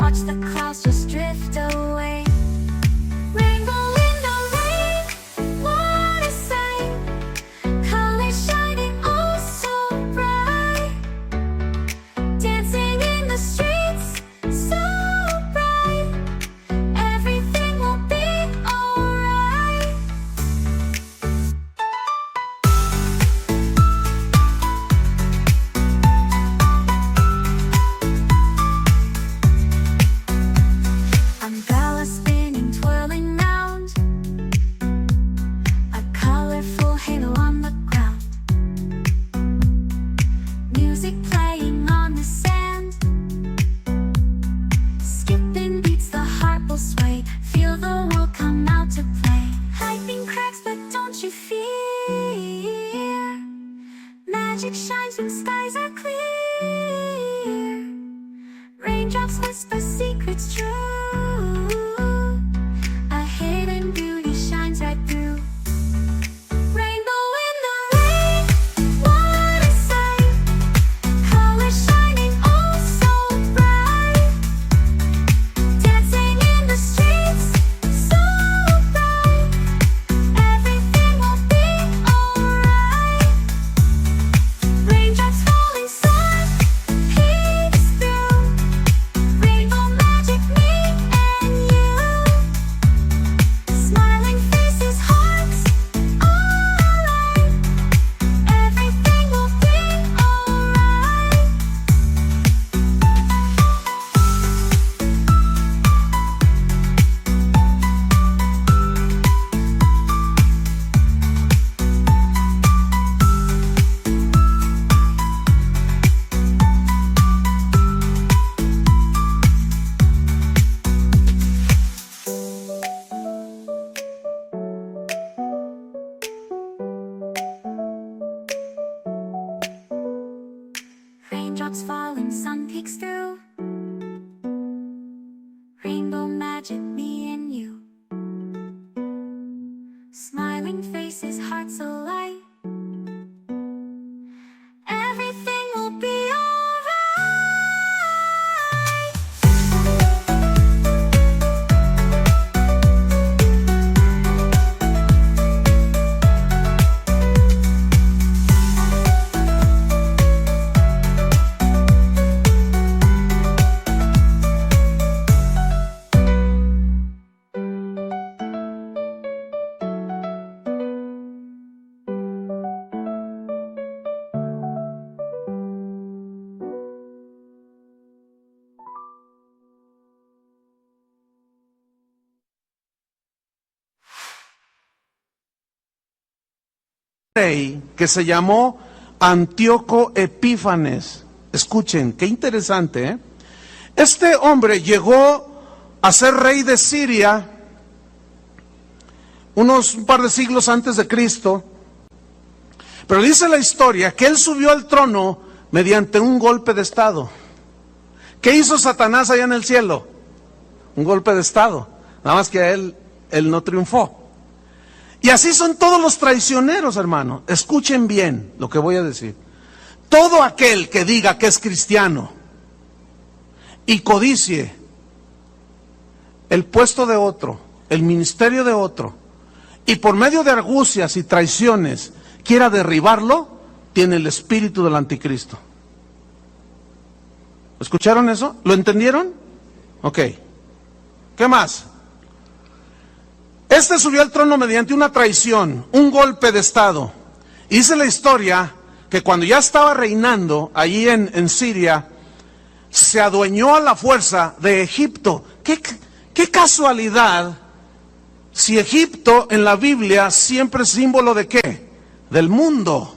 watch the clouds just drift away. Magic shines when skies are clear, raindrops whisper secrets true, a hidden beauty shines right through. Rainbow in the rain, what a sight, colors shining oh so bright, dancing in the streets so bright, everything will be alright. Raindrops falling soft, peeks through, rainbow magic me and you, smiling faces, hearts, alright, everything will be alright. Raindrops falling, sun peeks through, rainbow magic, me and you, smiling faces, hearts alight, everything will be alright. rey que se llamó Antíoco Epífanes. Escuchen, qué interesante, ¿eh? Este hombre llegó a ser rey de Siria un par de siglos antes de Cristo, pero dice la historia que él subió al trono mediante un golpe de estado. ¿Qué hizo Satanás allá en el cielo? Un golpe de estado, nada más que él no triunfó. Y así son todos los traicioneros, hermano. Escuchen bien lo que voy a decir. Todo aquel que diga que es cristiano y codicie el puesto de otro, el ministerio de otro, y por medio de argucias y traiciones quiera derribarlo, tiene el espíritu del anticristo. ¿Escucharon eso? ¿Lo entendieron? Ok. ¿Qué más? Este subió al trono mediante una traición, un golpe de estado. Y dice la historia que cuando ya estaba reinando allí en Siria, se adueñó a la fuerza de Egipto. ¿Qué casualidad si Egipto en la Biblia siempre es símbolo de qué? Del mundo,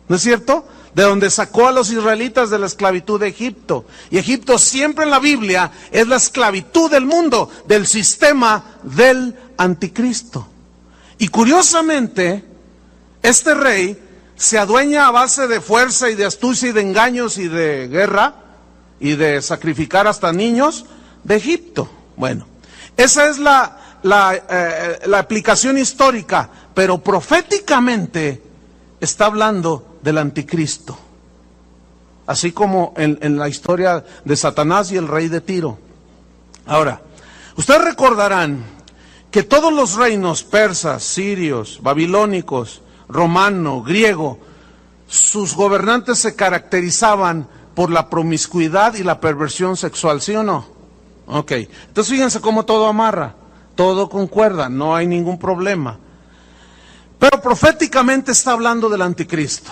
¿no es cierto? De donde sacó a los israelitas de la esclavitud de Egipto. Y Egipto siempre en la Biblia es la esclavitud del mundo, del sistema del anticristo. Y curiosamente, este rey se adueña a base de fuerza y de astucia y de engaños y de guerra y de sacrificar hasta niños de Egipto. Bueno, esa es la aplicación histórica, pero proféticamente está hablando del anticristo, así como en la historia de Satanás y el rey de Tiro. Ahora, ustedes recordarán que todos los reinos persas, sirios, babilónicos, romano, griego, sus gobernantes se caracterizaban por la promiscuidad y la perversión sexual, ¿sí o no? Ok, entonces fíjense cómo todo amarra, todo concuerda, no hay ningún problema. Pero proféticamente está hablando del anticristo.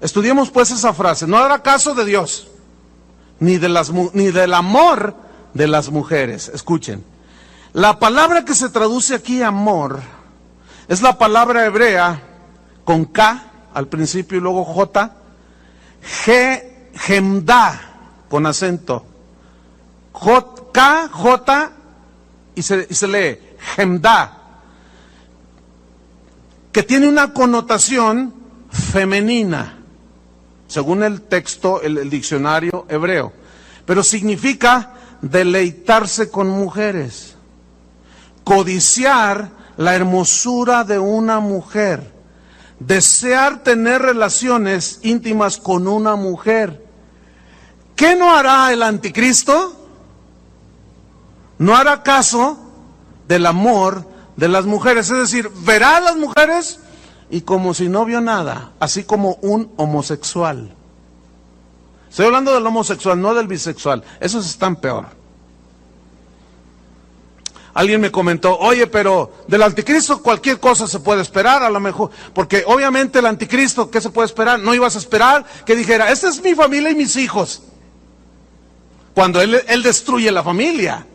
Estudiemos pues esa frase. No habrá caso de Dios, ni del amor de las mujeres. Escuchen. La palabra que se traduce aquí amor es la palabra hebrea con K al principio y luego J, Gemda con acento. K, J y se lee Gemda, que tiene una connotación femenina, según el texto, el diccionario hebreo, pero significa deleitarse con mujeres, codiciar la hermosura de una mujer, desear tener relaciones íntimas con una mujer. ¿Qué no hará el anticristo? No hará caso del amor de las mujeres, es decir, verá a las mujeres y como si no vio nada, así como un homosexual. Estoy hablando del homosexual, no del bisexual, esos están peor. Alguien me comentó, oye, pero del anticristo cualquier cosa se puede esperar, a lo mejor, porque obviamente el anticristo, ¿qué se puede esperar? No ibas a esperar que dijera, esta es mi familia y mis hijos, cuando él destruye la familia.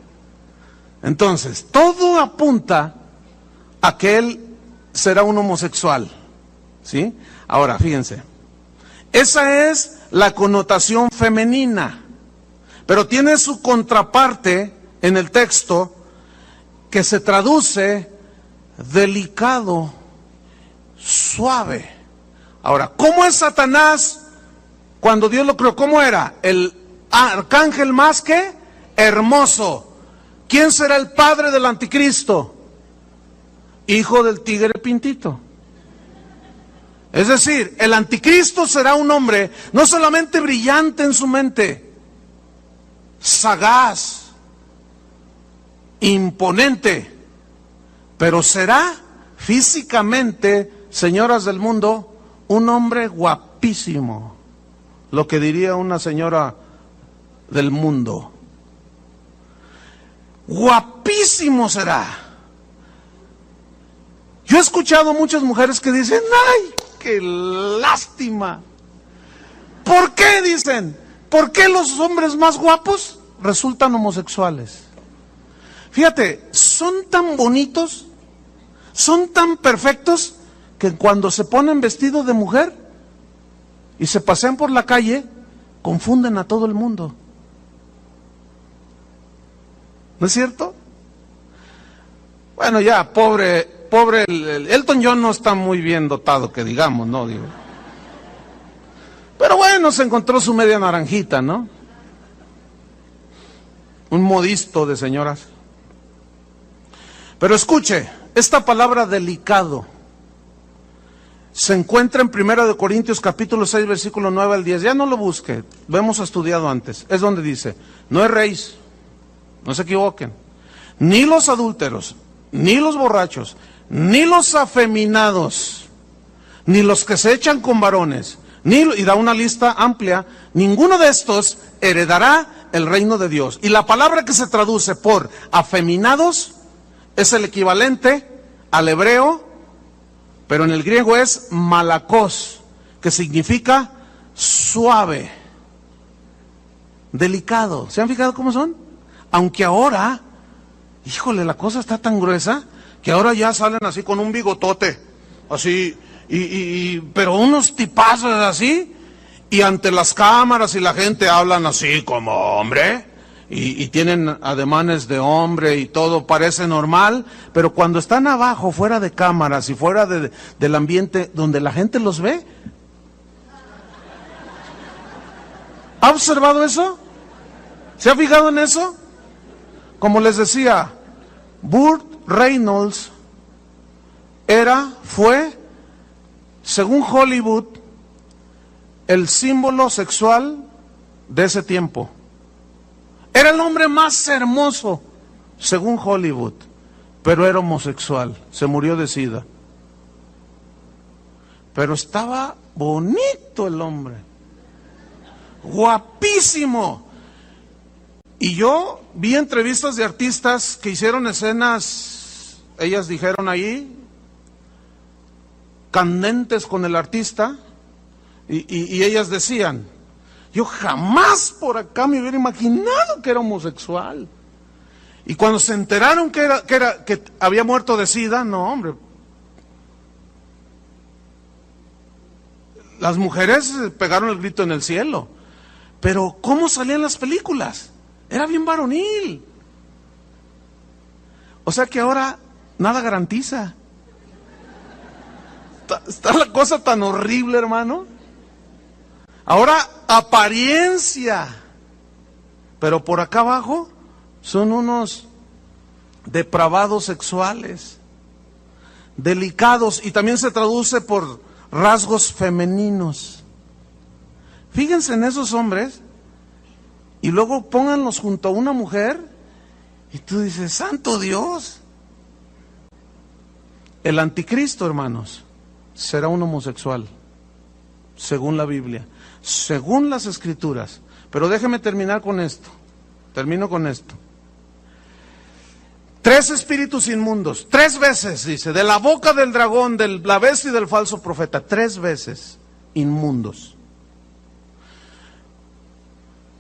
Entonces, todo apunta a que él será un homosexual, ¿sí? Ahora, fíjense, esa es la connotación femenina, pero tiene su contraparte en el texto que se traduce delicado, suave. Ahora, ¿cómo es Satanás cuando Dios lo creó? ¿Cómo era? El arcángel más que hermoso. ¿Quién será el padre del anticristo? Hijo del tigre pintito. Es decir, el anticristo será un hombre no solamente brillante en su mente, sagaz, imponente, pero será físicamente, señoras del mundo, un hombre guapísimo, lo que diría una señora del mundo. Guapísimo será. Yo he escuchado muchas mujeres que dicen, ¡ay, qué lástima! ¿Por qué? Dicen, ¿por qué los hombres más guapos resultan homosexuales? Fíjate, son tan bonitos, son tan perfectos, que cuando se ponen vestido de mujer y se pasean por la calle, confunden a todo el mundo. ¿No es cierto? Bueno, ya, pobre el Elton John no está muy bien dotado, que digamos, ¿no? Digo. Pero bueno, se encontró su media naranjita, ¿no? Un modisto de señoras. Pero escuche, esta palabra delicado se encuentra en 1 Corintios capítulo 6, versículo 9 al 10. Ya no lo busque, lo hemos estudiado antes. Es donde dice, no erréis, no se equivoquen, ni los adúlteros, ni los borrachos, ni los afeminados, ni los que se echan con varones, y da una lista amplia, ninguno de estos heredará el reino de Dios. Y la palabra que se traduce por afeminados es el equivalente al hebreo, pero en el griego es malakos, que significa suave, delicado. ¿Se han fijado cómo son? Aunque ahora, híjole, la cosa está tan gruesa que ahora ya salen así con un bigotote, así, pero unos tipazos así, y ante las cámaras y la gente hablan así como hombre, y tienen ademanes de hombre y todo parece normal, pero cuando están abajo, fuera de cámaras y fuera del ambiente donde la gente los ve, ¿ha observado eso? ¿Se ha fijado en eso? Como les decía, Burt Reynolds fue, según Hollywood, el símbolo sexual de ese tiempo. Era el hombre más hermoso, según Hollywood, pero era homosexual, se murió de SIDA. Pero estaba bonito el hombre, guapísimo. Y yo vi entrevistas de artistas que hicieron escenas, ellas dijeron ahí, candentes con el artista, y ellas decían, yo jamás por acá me hubiera imaginado que era homosexual. Y cuando se enteraron que había muerto de SIDA, no hombre, las mujeres pegaron el grito en el cielo. Pero ¿cómo salían las películas? Era bien varonil. O sea que ahora nada garantiza. Está la cosa tan horrible, hermano. Ahora apariencia, pero por acá abajo son unos depravados sexuales, delicados, y también se traduce por rasgos femeninos. Fíjense en esos hombres y luego pónganlos junto a una mujer y tú dices, santo Dios. El anticristo, hermanos, será un homosexual, según la Biblia, según las Escrituras. Pero déjeme terminar con esto. Termino con esto. 3 espíritus inmundos, 3 veces, dice, de la boca del dragón, de la bestia y del falso profeta, 3 veces inmundos.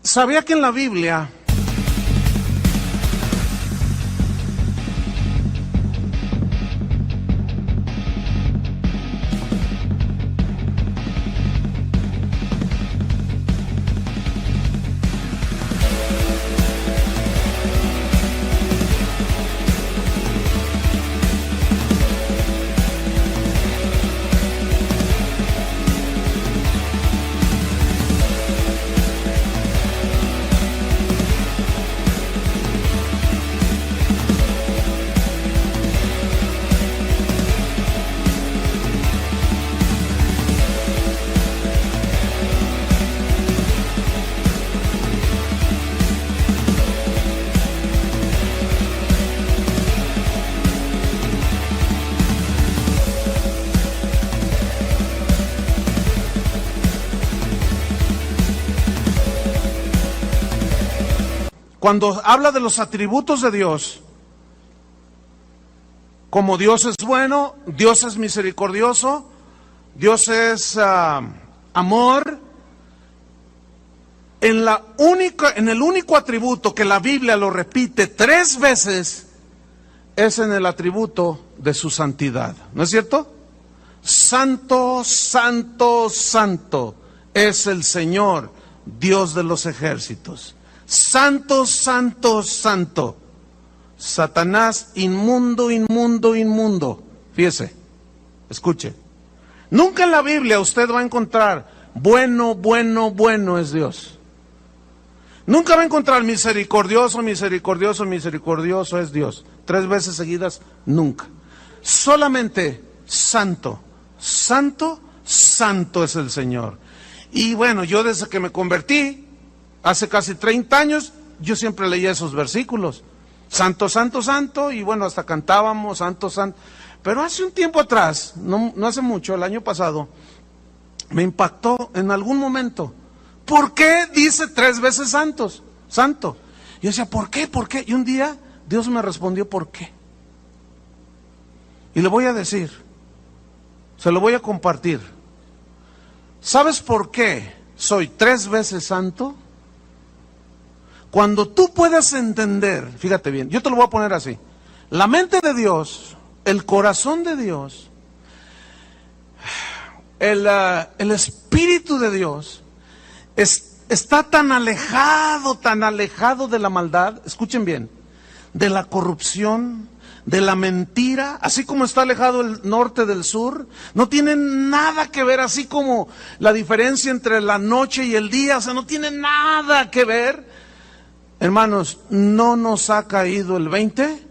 ¿Sabía que en la Biblia cuando habla de los atributos de Dios, como Dios es bueno, Dios es misericordioso, Dios es amor, en el único atributo que la Biblia lo repite 3 veces es en el atributo de su santidad, ¿no es cierto? Santo, santo, santo es el Señor, Dios de los ejércitos. Santo, santo, santo. Satanás, inmundo, inmundo, inmundo. Fíjese, escuche. Nunca en la Biblia usted va a encontrar bueno, bueno, bueno es Dios. Nunca va a encontrar misericordioso, misericordioso, misericordioso es Dios. 3 veces seguidas, nunca. Solamente santo, santo, santo es el Señor. Y bueno, yo desde que me convertí, hace casi 30 años, yo siempre leía esos versículos. Santo, santo, santo, y bueno, hasta cantábamos, santo, santo. Pero hace un tiempo atrás, no hace mucho, el año pasado, me impactó en algún momento. ¿Por qué dice 3 veces santos? Santo. Yo decía, ¿por qué? ¿Por qué? Y un día Dios me respondió, ¿por qué? Y le voy a decir, se lo voy a compartir. ¿Sabes por qué soy 3 veces santo? Cuando tú puedas entender, fíjate bien, yo te lo voy a poner así. La mente de Dios, el corazón de Dios, el Espíritu de Dios está tan alejado de la maldad, escuchen bien, de la corrupción, de la mentira, así como está alejado el norte del sur. No tiene nada que ver, así como la diferencia entre la noche y el día, o sea, no tiene nada que ver. Hermanos, no nos ha caído el 20,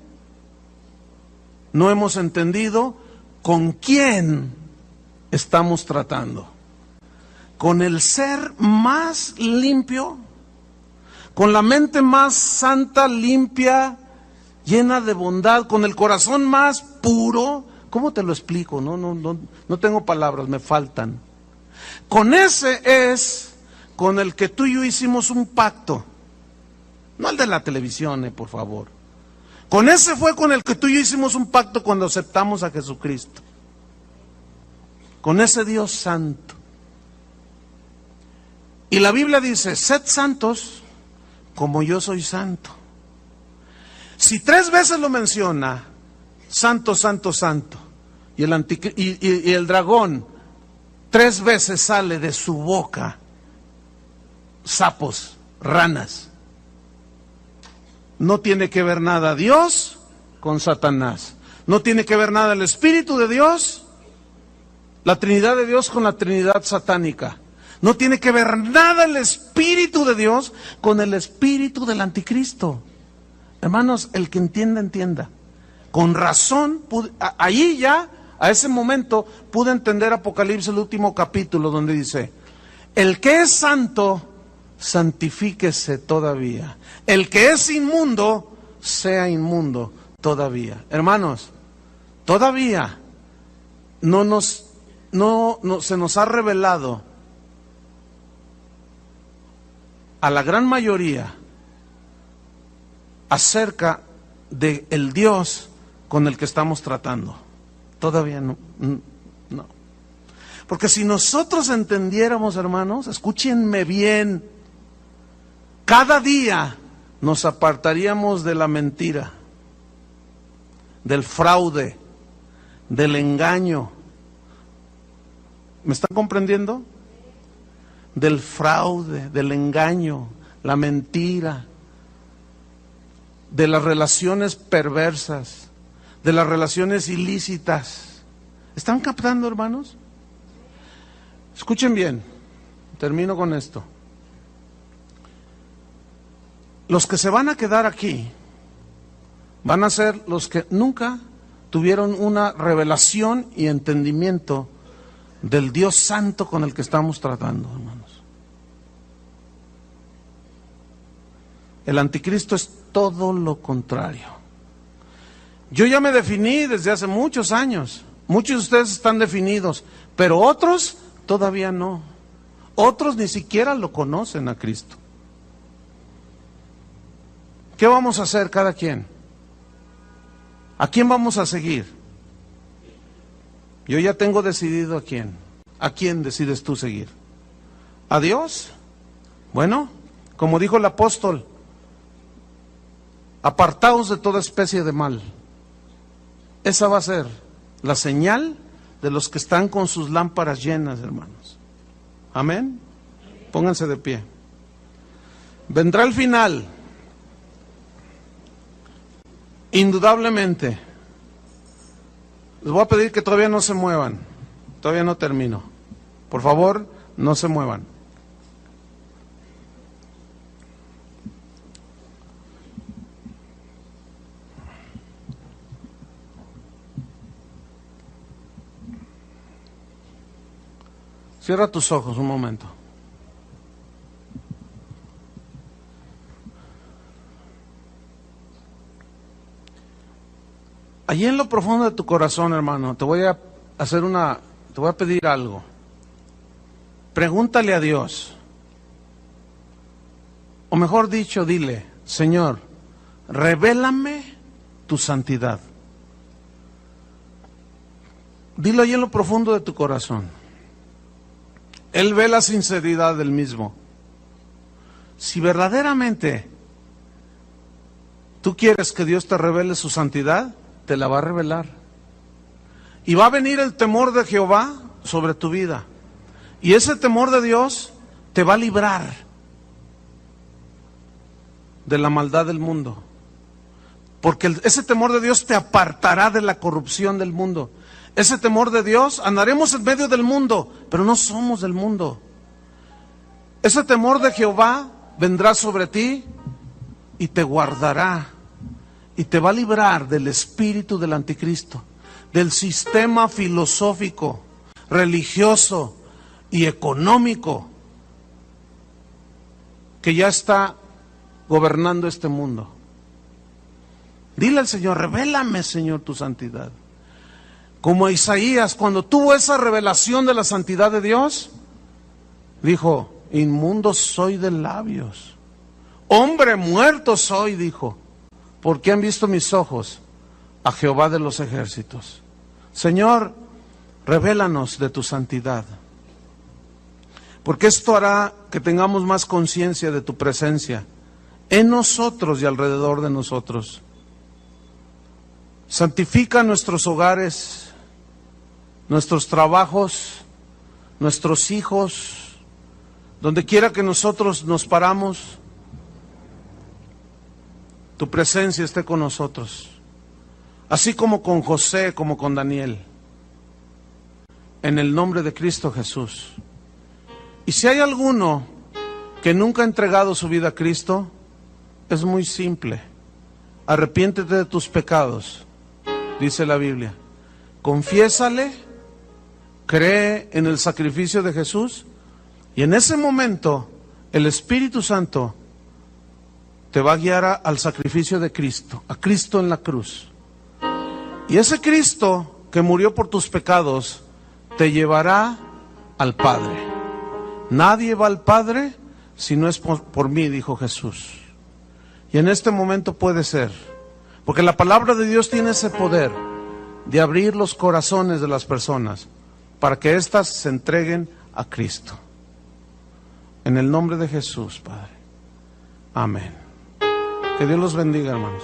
no hemos entendido con quién estamos tratando. Con el ser más limpio, con la mente más santa, limpia, llena de bondad, con el corazón más puro. ¿Cómo te lo explico? No tengo palabras, me faltan. Con ese es con el que tú y yo hicimos un pacto. No el de la televisión, por favor. Con ese fue con el que tú y yo hicimos un pacto cuando aceptamos a Jesucristo. Con ese Dios santo. Y la Biblia dice, sed santos como yo soy santo. Si 3 veces lo menciona, santo, santo, santo, y el dragón 3 veces sale de su boca sapos, ranas, no tiene que ver nada Dios con Satanás. No tiene que ver nada el Espíritu de Dios, la Trinidad de Dios con la Trinidad satánica. No tiene que ver nada el Espíritu de Dios con el espíritu del anticristo. Hermanos, el que entienda, entienda. Con razón, allí ya, a ese momento, pude entender Apocalipsis, el último capítulo, donde dice, el que es santo, santifíquese todavía. El que es inmundo, sea inmundo todavía. Hermanos, todavía no se nos ha revelado a la gran mayoría acerca de el Dios con el que estamos tratando. Todavía no. Porque si nosotros entendiéramos, hermanos, escúchenme bien, cada día nos apartaríamos de la mentira, del fraude, del engaño. ¿Me están comprendiendo? Del fraude, del engaño, la mentira, de las relaciones perversas, de las relaciones ilícitas. ¿Están captando, hermanos? Escuchen bien, termino con esto. Los que se van a quedar aquí van a ser los que nunca tuvieron una revelación y entendimiento del Dios santo con el que estamos tratando, hermanos. El anticristo es todo lo contrario. Yo ya me definí desde hace muchos años. Muchos de ustedes están definidos, pero otros todavía no. Otros ni siquiera lo conocen a Cristo. ¿Qué vamos a hacer cada quien? ¿A quién vamos a seguir? Yo ya tengo decidido a quién. ¿A quién decides tú seguir? ¿A Dios? Bueno, como dijo el apóstol, apartaos de toda especie de mal. Esa va a ser la señal de los que están con sus lámparas llenas, hermanos. Amén. Pónganse de pie. Vendrá el final. Indudablemente. Les voy a pedir que todavía no se muevan. Todavía no termino. Por favor, no se muevan. Cierra tus ojos un momento. Allí en lo profundo de tu corazón, hermano, te voy a pedir algo. Pregúntale a Dios. O mejor dicho, dile, Señor, revélame tu santidad. Dilo allí en lo profundo de tu corazón. Él ve la sinceridad del mismo. Si verdaderamente tú quieres que Dios te revele su santidad, te la va a revelar. Y va a venir el temor de Jehová sobre tu vida. Y ese temor de Dios te va a librar de la maldad del mundo. Porque ese temor de Dios te apartará de la corrupción del mundo. Ese temor de Dios, andaremos en medio del mundo, pero no somos del mundo. Ese temor de Jehová vendrá sobre ti y te guardará. Y te va a librar del espíritu del anticristo, del sistema filosófico, religioso y económico que ya está gobernando este mundo. Dile al Señor, revélame, Señor, tu santidad. Como Isaías, cuando tuvo esa revelación de la santidad de Dios, dijo, inmundo soy de labios, hombre muerto soy, dijo, porque han visto mis ojos a Jehová de los ejércitos. Señor, revélanos de tu santidad, porque esto hará que tengamos más conciencia de tu presencia en nosotros y alrededor de nosotros. Santifica nuestros hogares, nuestros trabajos, nuestros hijos, donde quiera que nosotros nos paramos, tu presencia esté con nosotros, así como con José, como con Daniel, en el nombre de Cristo Jesús. Y si hay alguno que nunca ha entregado su vida a Cristo, es muy simple, arrepiéntete de tus pecados, dice la Biblia, confiésale, cree en el sacrificio de Jesús, y en ese momento el Espíritu Santo te va a guiar al sacrificio de Cristo, a Cristo en la cruz. Y ese Cristo que murió por tus pecados te llevará al Padre. Nadie va al Padre si no es por mí, dijo Jesús. Y en este momento puede ser, porque la palabra de Dios tiene ese poder de abrir los corazones de las personas para que éstas se entreguen a Cristo. En el nombre de Jesús, Padre. Amén. Que Dios los bendiga, hermanos.